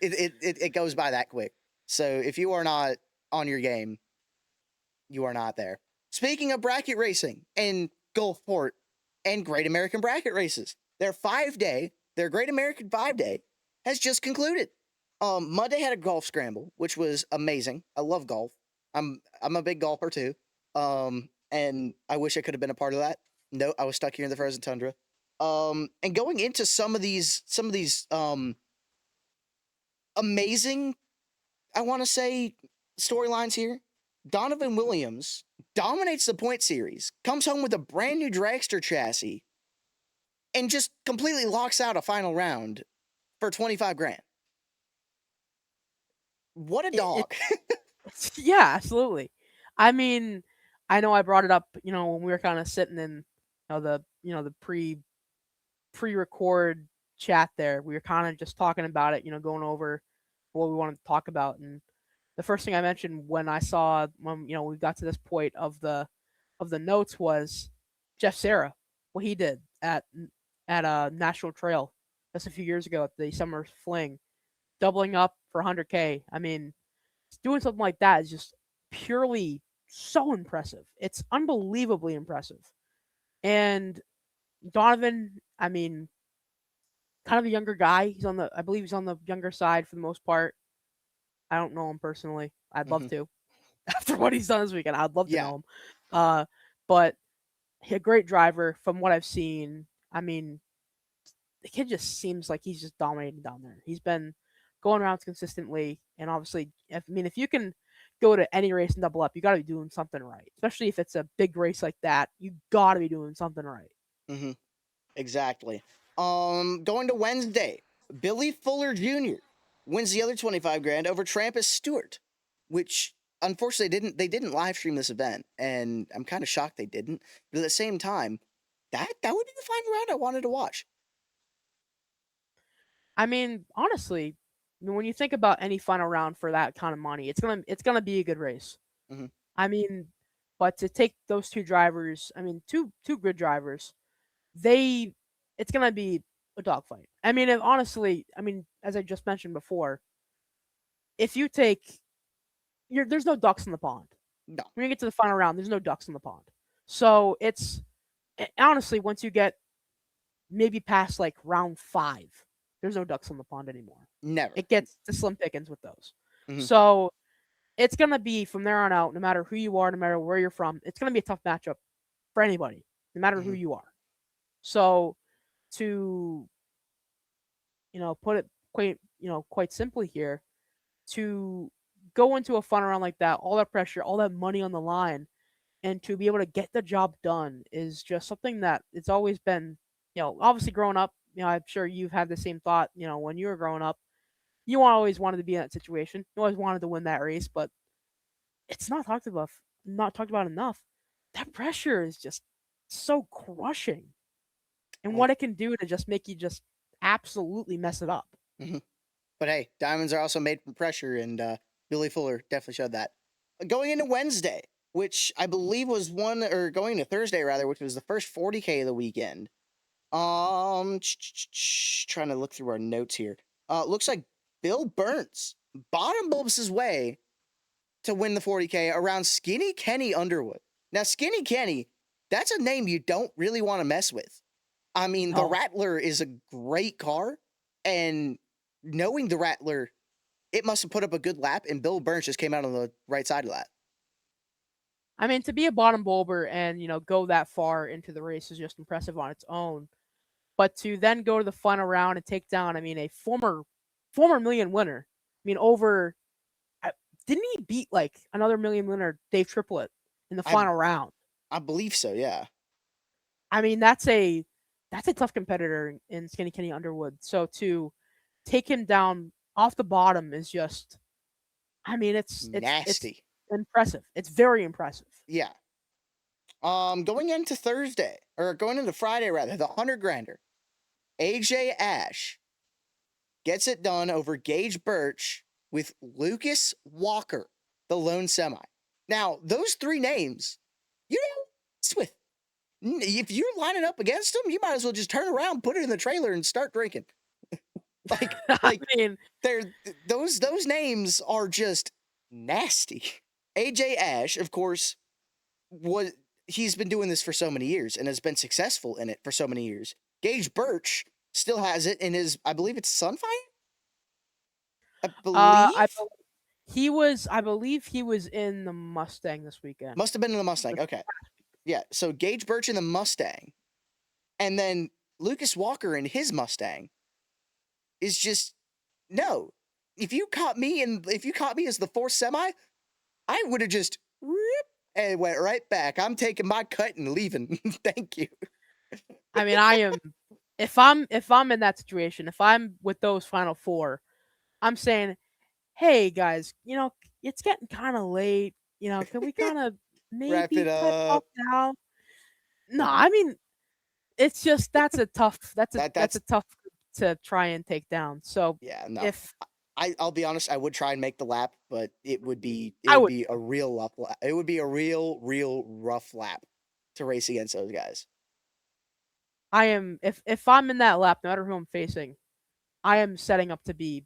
It goes by that quick. So if you are not on your game, you are not there. Speaking of bracket racing and Gulfport and Great American Bracket Races, their Great American 5-day has just concluded. Monday had a golf scramble, which was amazing. I love golf. I'm a big golfer too. And I wish I could have been a part of that. No, I was stuck here in the frozen tundra. And going into some of these amazing, I want to say, storylines here. Donovan Williams dominates the point series, comes home with a brand new dragster chassis, and just completely locks out a final round for 25 grand. What a dog. Yeah, absolutely. I mean, I know I brought it up, when we were kind of sitting in, the pre-record chat there. We were kind of just talking about it, going over what we wanted to talk about. And the first thing I mentioned when I saw when we got to this point of the notes was Jeff Serra, what he did at a National Trail just a few years ago at the Summer Fling, doubling up for 100K. I mean, doing something like that is just purely so impressive. It's unbelievably impressive. And Donovan, I mean, kind of a younger guy. I believe he's on the younger side for the most part. I don't know him personally. I'd love to. After what he's done this weekend, I'd love to Yeah. know him. But a great driver from what I've seen. I mean, the kid just seems like he's just dominating down there. He's been going around consistently, and obviously, if you can go to any race and double up, you got to be doing something right. Especially if it's a big race like that, you got to be doing something right. Mm-hmm. Exactly. Going to Wednesday, Billy Fuller Jr. wins the other 25 grand over Trampus Stewart, which unfortunately they didn't live stream this event, and I'm kind of shocked they didn't. But at the same time, that would be the final round I wanted to watch. I mean, honestly, when you think about any final round for that kind of money, it's gonna be a good race. Mm-hmm. I mean, but to take those two drivers, I mean, two good drivers, they it's gonna be a dogfight. I mean, honestly, I mean, as I just mentioned before, if you take there's no ducks in the pond. No. When you get to the final round, there's no ducks in the pond. So honestly, once you get maybe past like round 5, there's no ducks in the pond anymore. Never. It gets to slim pickings with those. Mm-hmm. So it's gonna be from there on out, no matter who you are, no matter where you're from, it's gonna be a tough matchup for anybody, no matter who you are. So to put it quite simply here, to go into a fun round like that, all that pressure, all that money on the line, and to be able to get the job done is just something that it's always been, obviously growing up, I'm sure you've had the same thought, when you were growing up, you always wanted to be in that situation. You always wanted to win that race, but it's not talked about enough. That pressure is just so crushing. And what it can do to just make you just absolutely mess it up. Mm-hmm. But hey, diamonds are also made from pressure, and Billy Fuller definitely showed that. Going into Wednesday, which I believe was going to Thursday rather, which was the first 40K of the weekend. Trying to look through our notes here. Looks like Bill Burns bottom bulbs his way to win the 40K around Skinny Kenny Underwood. Now, Skinny Kenny, that's a name you don't really want to mess with. I mean, the Rattler is a great car, and knowing the Rattler, it must have put up a good lap, and Bill Burns just came out on the right side of that. I mean, to be a bottom bulber and, go that far into the race is just impressive on its own. But to then go to the final round and take down, I mean, a former million winner. I mean, didn't he beat like another million winner, Dave Triplett, in the final round? I believe so, yeah. I mean, that's a tough competitor in Skinny Kenny Underwood. So to take him down off the bottom is just, I mean, it's nasty. It's impressive. It's very impressive. Yeah. Going into Friday rather, the 100-grander, AJ Ash gets it done over Gage Birch with Lucas Walker, the lone semi. Now, those three names, it's with. If you're lining up against them, you might as well just turn around, put it in the trailer, and start drinking. like, I mean, those names are just nasty. AJ Ash, of course, he's been doing this for so many years and has been successful in it for so many years. Gage Birch still has it in his, I believe it's Sunfire. I I believe I believe he was in the Mustang this weekend. must have been in the Mustang. Okay, yeah. So Gage Birch in the Mustang, and then Lucas Walker in his Mustang is just no. If you caught me as the fourth semi, I would have just and went right back. I'm taking my cut and leaving. Thank you. I mean, I am. If I'm in that situation, if I'm with those final four, I'm saying, hey guys, it's getting kind of late. Can we kind of Wrap it maybe cut it off up. now? No, I mean, it's just that's a tough That's tough to try and take down. So yeah, no. if I'll be honest, I would try and make the lap, but it would be I would, a real rough lap. It would be a real rough lap to race against those guys. I am if I'm in that lap, no matter who I'm facing, I am setting up to be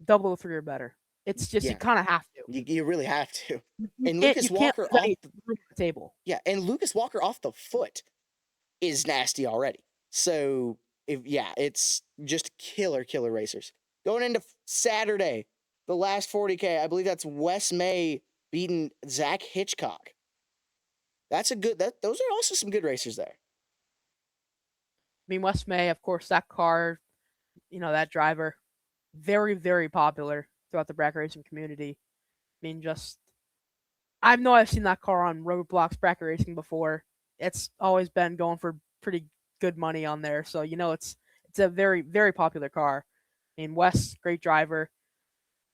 003 or better. It's just you Yeah, kind of have to. you really have to. You And can't Lucas you can't Walker leave off any room on the table. yeah, and Lucas Walker off the foot is nasty already. So it's just killer racers. Going into Saturday, the last 40K, I believe that's Wes May beating Zach Hitchcock. That's a good those are also some good racers there. I mean, West May, of course, that car, that driver, very, very popular throughout the bracket racing community. I mean, I've seen that car on roadblocks bracket racing before. It's always been going for pretty good money on there, so it's a very, very popular car. I mean, Wes, great driver.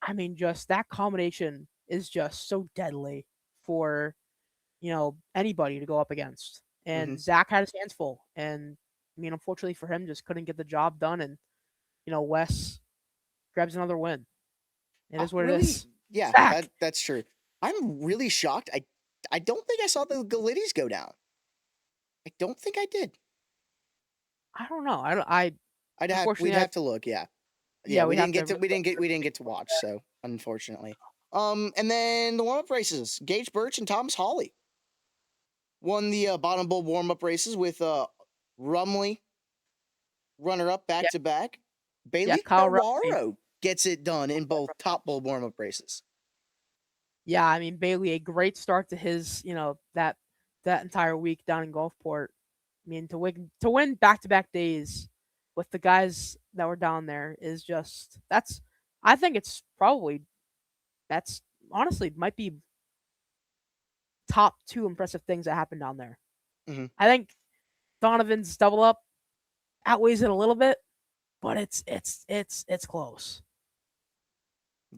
I mean, just that combination is just so deadly for anybody to go up against. Mm-hmm. And Zach had his hands full, and I mean, unfortunately for him, just couldn't get the job done. And Wes grabs another win. It is what it Really, is. yeah, Zach, that's true. I'm really shocked. I don't think I saw the Galidis go down. I don't think I did. I don't know. I We'd unfortunately, have to look. Yeah, yeah, we we didn't have to. get to we didn't get to watch. So unfortunately, and then the warm up races, Gage Birch and Thomas Hawley won the bottom bowl warm up races with Rumley runner up back Yeah, to back. yeah, Bailey Kyle Rush. Ferraro gets it done in both top bowl warm up races. Yeah, I mean Bailey, a great start to his, that entire week down in Gulfport. I mean to win back to back days with the guys that were down there is just I think that's honestly might be top two impressive things that happened down there. Mm-hmm. I think Donovan's double up outweighs it a little bit, but it's close.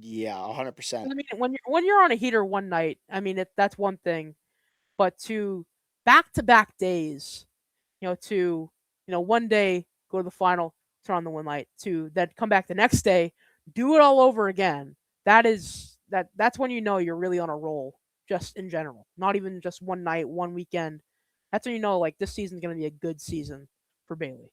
Yeah, 100%. I mean, when you're on a heater one night, I mean that's one thing, but to back days, one day go to the final, turn on the win light, to then come back the next day, do it all over again. That's when you're really on a roll, just in general. Not even just one night, one weekend. That's when like this season's gonna be a good season for Bailey.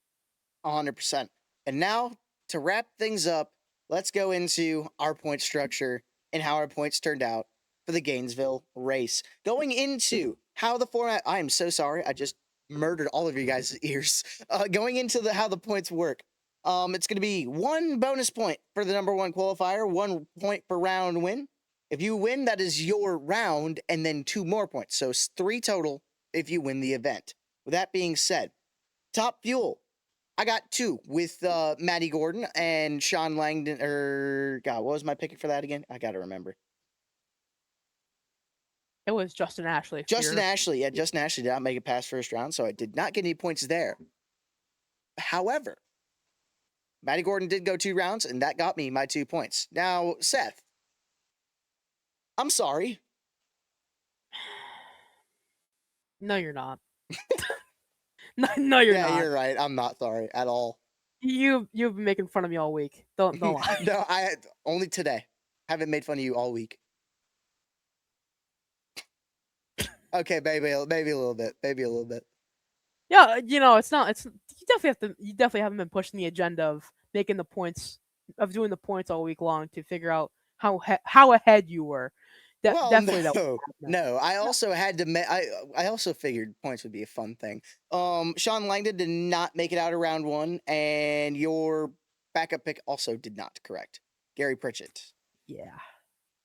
100%. And now to wrap things up, let's go into our point structure and how our points turned out for the Gainesville race. Going into how the format, I am so sorry, I just murdered all of you guys' ears. Going into how the points work. It's going to be 1 bonus point for the number 1 qualifier, 1 point per round win. If you win, that is your round, and then 2 more points. So 3 total if you win the event. With that being said, top fuel. I got 2 with Matty Gordon and Sean Langdon. God, what was my pick for that again? I got to remember. It was Justin Ashley. Justin Ashley. Yeah, Justin Ashley did not make it past first round, so I did not get any points there. However, Matty Gordon did go 2 rounds, and that got me my 2 points. Now, Seth, I'm sorry. No, you're not. No, you're yeah, not. you're right. I'm not sorry at all. You've been making fun of me all week. Don't lie. No, I only today. Haven't made fun of you all week. Okay, maybe a little bit. Maybe a little bit. Yeah, it's not. It's you definitely haven't been pushing the agenda of making the points, of doing the points all week long to figure out how ahead you were. Well, Definitely that no, wouldn't happen. no. I No. also had to. I also figured points would be a fun thing. Sean Langdon did not make it out of round one, and your backup pick also did not. Correct, Gary Pritchett. Yeah,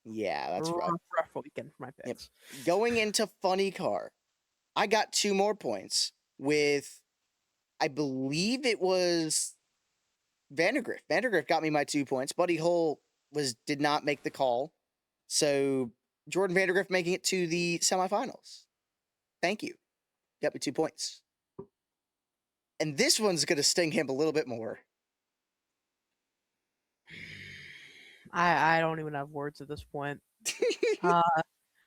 Yeah, that's rough. rough weekend for my Yep. picks. Going into funny car, I got 2 more points with. I believe it was Vandergriff. Vandergriff got me my 2 points. Buddy Hull did not make the call. So Jordan Vandergriff making it to the semifinals. Thank you. Got me 2 points. And this one's gonna sting him a little bit more. I don't even have words at this point. Uh,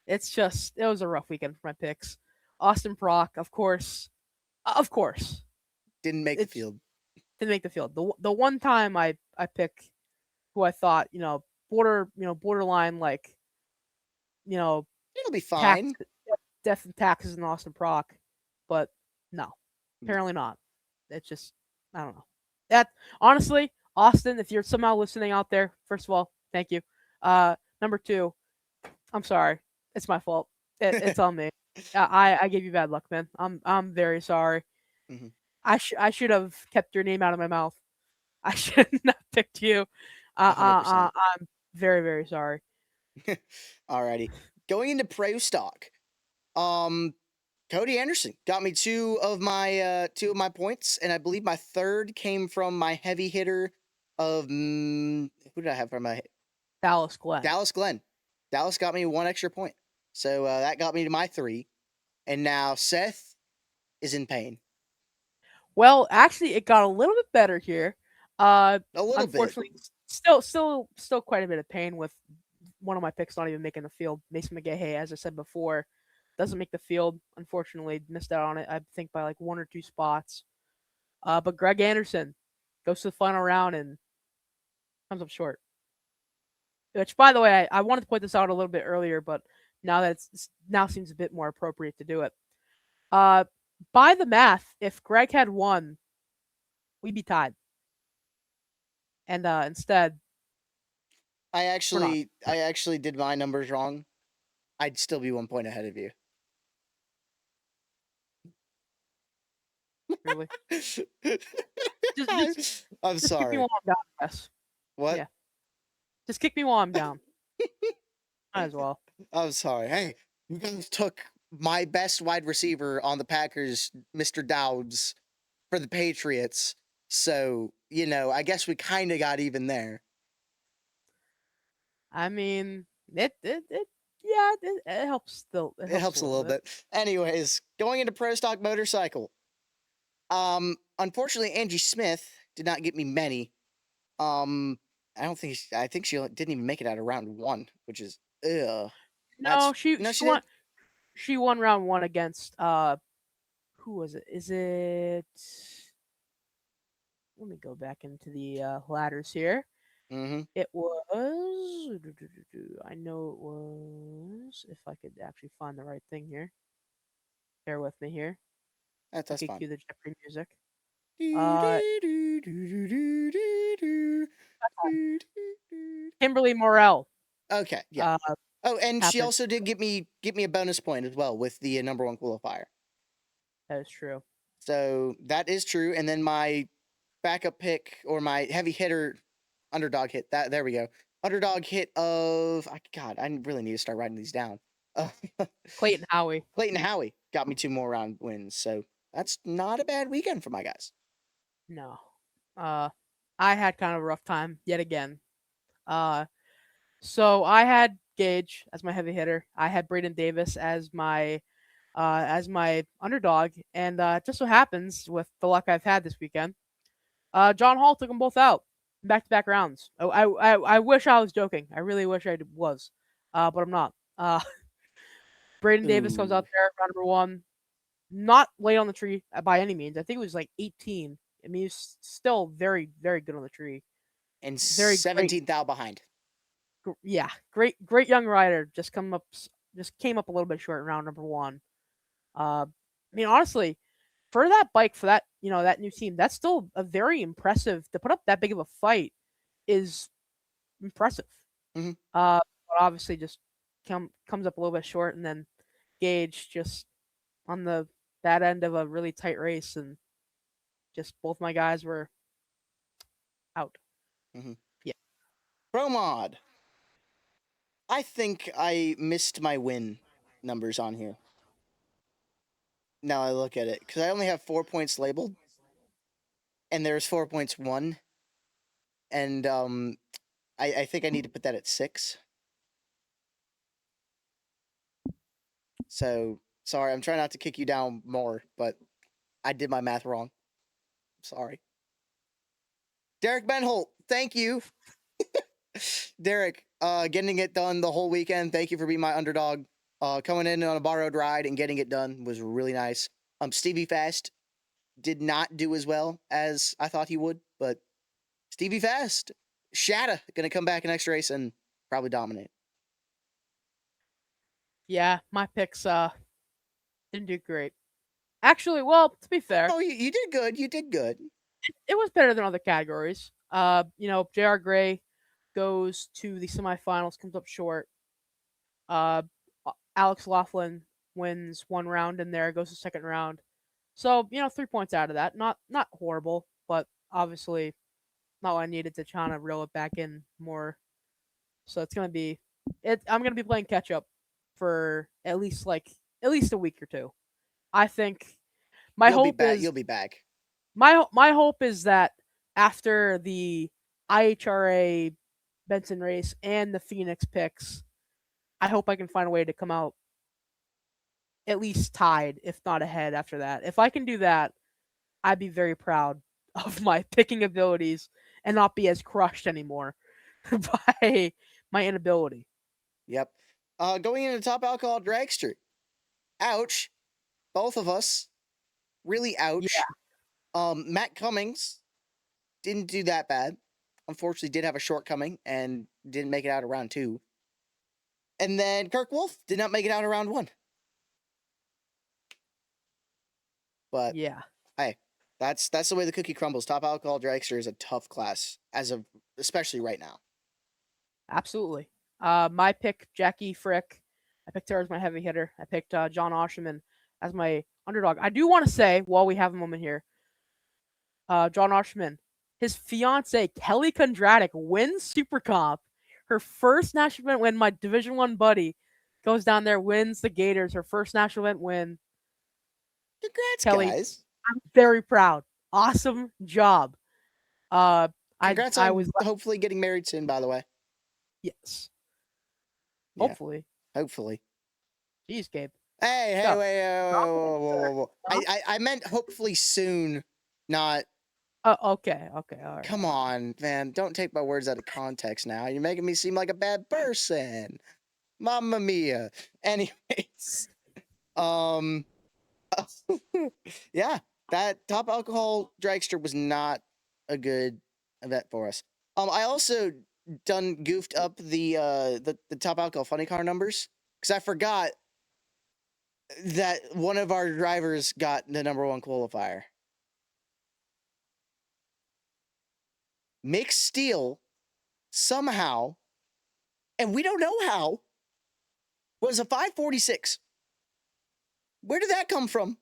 it was a rough weekend for my picks. Austin Prock, of course, Didn't make the it's field. didn't make the field. The one time I pick who I thought borderline like you know It'll be tax fine. death and taxes in Austin Prock, but no, apparently not. It's just I don't know. That honestly, Austin, if you're somehow listening out there, first of all, thank you. Number two, I'm sorry. It's my fault. It's on me. I gave you bad luck, man. I'm very sorry. Mhm. I should have kept your name out of my mouth. I should not have picked you. 100%. I'm very very sorry. Alrighty. Going into pro stock. Um Cody Anderson got me two of my points, and I believe my third came from my heavy hitter of who did I have for my Dallas Glenn. Dallas Glenn. Dallas got me 1 extra point, so that got me to my 3, and now Seth is in pain Well, actually, it got a little bit better here. a little bit. Unfortunately, still quite a bit of pain with one of my picks not even making the field. Mason McGahey, as I said before, doesn't make the field. Unfortunately, missed out on it. I think by like 1 or 2 spots. But Greg Anderson goes to the final round and comes up short. Which, by the way, I wanted to point this out a little bit earlier, but now seems a bit more appropriate to do it. Uh, by the math, if Greg had won, we'd be tied. And instead, I we're not. actually I actually did my numbers wrong. I'd still be 1 point ahead of you. Really. I'm Just kick me while sorry. I'm down. Yes. What? Yeah. Just kick me while I'm down. Might as well. I'm sorry. Hey, you guys took my best wide receiver on the Packers, Mr. Dowds, for the Patriots. So, I guess we kind of got even there. I mean, it yeah, it helps still. It It helps a helps a little little bit. bit. Anyways, going into Pro Stock Motorcycle. Unfortunately, Angie Smith did not get me many. Um, I think she didn't even make it out of round 1, which is, ugh. No, No, she she did? won. She won round one against who was it? Is it? Let me go back into the ladders here. Mm-hmm. It was. I know it was. If I could actually find the right thing here, bear with me here. I That's could fine. cue the Jeopardy music. Uh, Kimberly Morel. Okay, yeah. Uh, Oh, and she happened. also did get me a bonus point as well with the number 1 qualifier. That is true. So that is true. And then my backup pick or my heavy hitter underdog hit that there we go. Underdog hit of God, I really need to start writing these down. Uh, Clayton Howie. Clayton Howie got me 2 more round wins, so that's not a bad weekend for my guys. No. Uh, I had kind of a rough time yet again. Uh, so I had Gage as my heavy hitter. I had Braden Davis as my underdog, and it just so happens with the luck I've had this weekend, John Hall took them both out back to back rounds. I wish I was joking. I really wish was, but I'm not. Braden Davis comes Ooh, out there round number one, not late on the tree by any means. I think it was like 18. I mean, he's still very very good on the tree. and Very great. 17th out behind. Yeah, great young rider. Just came up a little bit short in round number one. I mean, honestly, for that bike, for that that new team, that's still a very impressive to put up that big of a fight is impressive. Mhm. But obviously just comes up a little bit short, and then Gage just on the bad end of a really tight race, and just both my guys were out. Mhm. Yeah. Pro mod. I think I missed my win numbers on here. Now I look at it because I only have 4 points labeled, and there's 4 points won, and I think I need to put that at 6. So sorry, I'm trying not to kick you down more, but I did my math wrong. Sorry. Derek Benholt, thank you. Derek, getting it done the whole weekend. Thank you for being my underdog. Coming in on a borrowed ride and getting it done was really nice. Stevie Fast did not do as well as I thought he would, but Stevie Fast, Shatta, gonna come back in next race and probably dominate. Yeah, my picks didn't do great. Actually, well, to be fair, Oh, you did good. You did good. it was better than other categories. J.R. Gray goes to the semifinals, comes up short. Alex Laughlin wins one round in there, goes to second round. So 3 points out of that, not horrible, but obviously not what I needed to try to reel it back in more. So it's gonna be it. I'm gonna be playing catch up for at least a week or two. I think my You'll be hope back. is You'll be back. my hope is that after the IHRA Benson race and the Phoenix picks, I hope I can find a way to come out at least tied, if not ahead after that. If I can do that, I'd be very proud of my picking abilities and not be as crushed anymore by my inability. Yep. Going into top alcohol dragster. Ouch. Both of us. Really Yeah, ouch. Matt Cummings didn't do that bad. Unfortunately, did have a shortcoming and didn't make it out of round 2. And then Kirk Wolf did not make it out of round 1. But yeah, hey, that's the way the cookie crumbles. Top alcohol dragster is a tough class especially right now. absolutely. My pick, Jackie Frick. I picked her as my heavy hitter. I picked John Osherman as my underdog. I do want to say, while we have a moment here, John Osherman, his fiance Kelly Kondratic wins Super Comp, her first national event win. My Division One buddy goes down there, wins the Gators, her first national event win. Congrats, Kelly, guys. I'm very proud. Awesome job. Uh, Congrats I on was hopefully getting married soon, by the way. yes, Yeah, hopefully. hopefully. Jeez, Gabe. Hey, Go. wait, Confidence, sir. whoa. I meant hopefully soon, not. Oh, okay, okay, all right. Come on, man. Don't take my words out of context now. You're making me seem like a bad person. Mamma mia. Anyways, um, yeah, that top alcohol dragster was not a good event for us. I also goofed up the top alcohol funny car numbers because I forgot that one of our drivers got the number 1 qualifier. Mick Steele somehow, and we don't know how, was a 546. Where did that come from?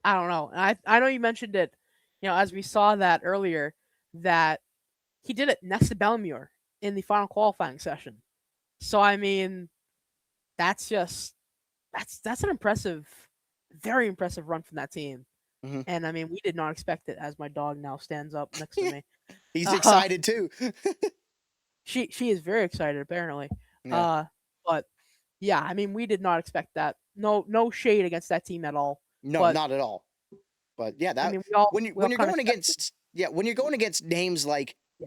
I don't know. I know you mentioned it, as we saw that earlier, that he did it next to Bellemure in the final qualifying session. So I mean, that's just that's an impressive, very impressive run from that team. Mm-hmm. And I mean, we did not expect it. As my dog now stands up next to me, He's uh, excited too. she is very excited apparently. Yeah. Uh, but yeah, I mean, we did not expect that. No shade against that team at all. No, But not at all. But yeah, I that mean, we all when you're kind of going against when you're going against names like yeah.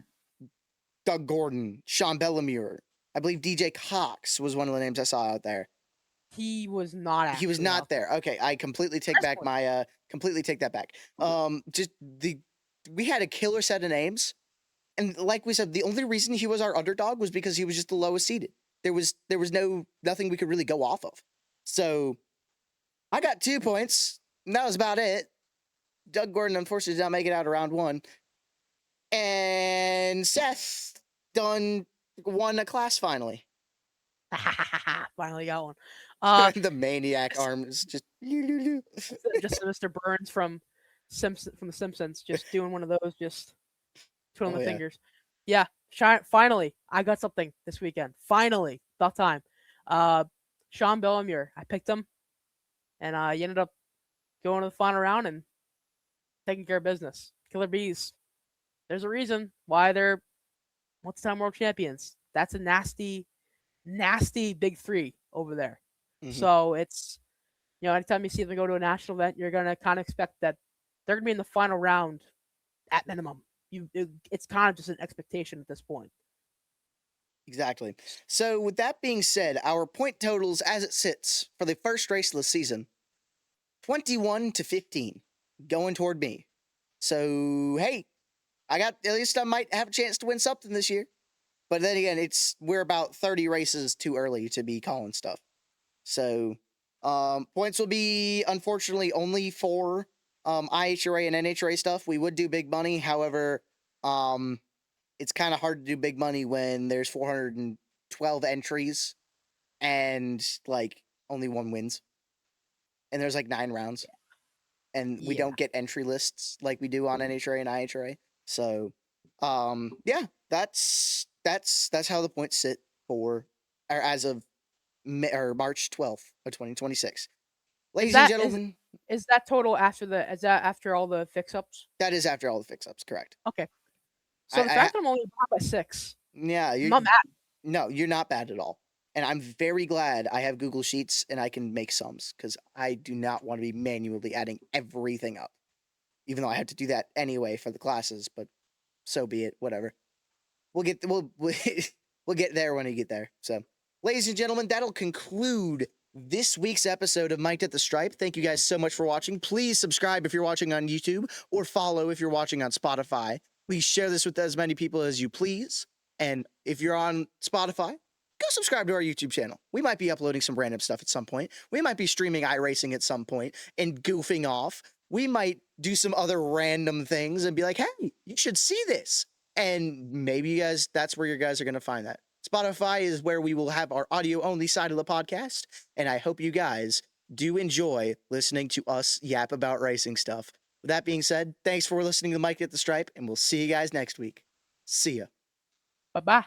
Doug Gordon, Sean Bellemure, I believe DJ Cox was one of the names I saw out there. He was not He was actually not out there. Okay, I completely take back my completely take that back. Just we had a killer set of names, and like we said, the only reason he was our underdog was because he was just the lowest seeded. There was nothing we could really go off of. So I got 2 points. that was about it. Doug Gordon unfortunately did not make it out of round one. And Seth won a class finally. Finally got one. The maniac arms just just Mr. Burns from The Simpsons, just doing one of those, just twiddling the fingers. Yeah, finally, I got something this weekend. Finally, about time. Sean Bellemere, I picked him, and he ended up going to the final round and taking care of business. Killer Bees. There's a reason why they're multi-time world champions. That's a nasty, nasty big three over there. Mm-hmm. So it's, anytime you see them go to a national event, you're gonna kind of expect that they're gonna be in the final round at minimum. It's kind of just an expectation at this point. Exactly. So with that being said, our point totals as it sits for the first race of the season, 21-15, going toward me. So, hey, at least I might have a chance to win something this year. But then again, we're about 30 races too early to be calling stuff. So, points will be, unfortunately, only for IHRA and NHRA stuff. We would do big money. However, it's kind of hard to do big money when there's 412 entries and, only one wins. And there's, 9 rounds. And we don't get entry lists like we do on NHRA and IHRA. So, that's how the points sit as of March 12th of 2026. Ladies and gentlemen. Is that total after all the fix-ups? That is after all the fix-ups, correct. Okay. So the fact that I'm only behind by 6. Yeah. You're not bad. No, you're not bad at all. And I'm very glad I have Google Sheets and I can make sums because I do not want to be manually adding everything up. Even though I have to do that anyway for the classes, but so be it. Whatever. We'll get there when we get there. So, ladies and gentlemen, that'll conclude this week's episode of Mic'd at the Stripe. Thank you guys so much for watching. Please subscribe if you're watching on YouTube or follow if you're watching on Spotify. Please share this with as many people as you please. And if you're on Spotify, go subscribe to our YouTube channel. We might be uploading some random stuff at some point. We might be streaming iRacing at some point and goofing off. We might do some other random things and be like, hey, you should see this. And maybe that's where you guys are going to find that. Spotify is where we will have our audio-only side of the podcast. And I hope you guys do enjoy listening to us yap about racing stuff. With that being said, thanks for listening to Mic'd at the Stripe, and we'll see you guys next week. See ya. Bye-bye.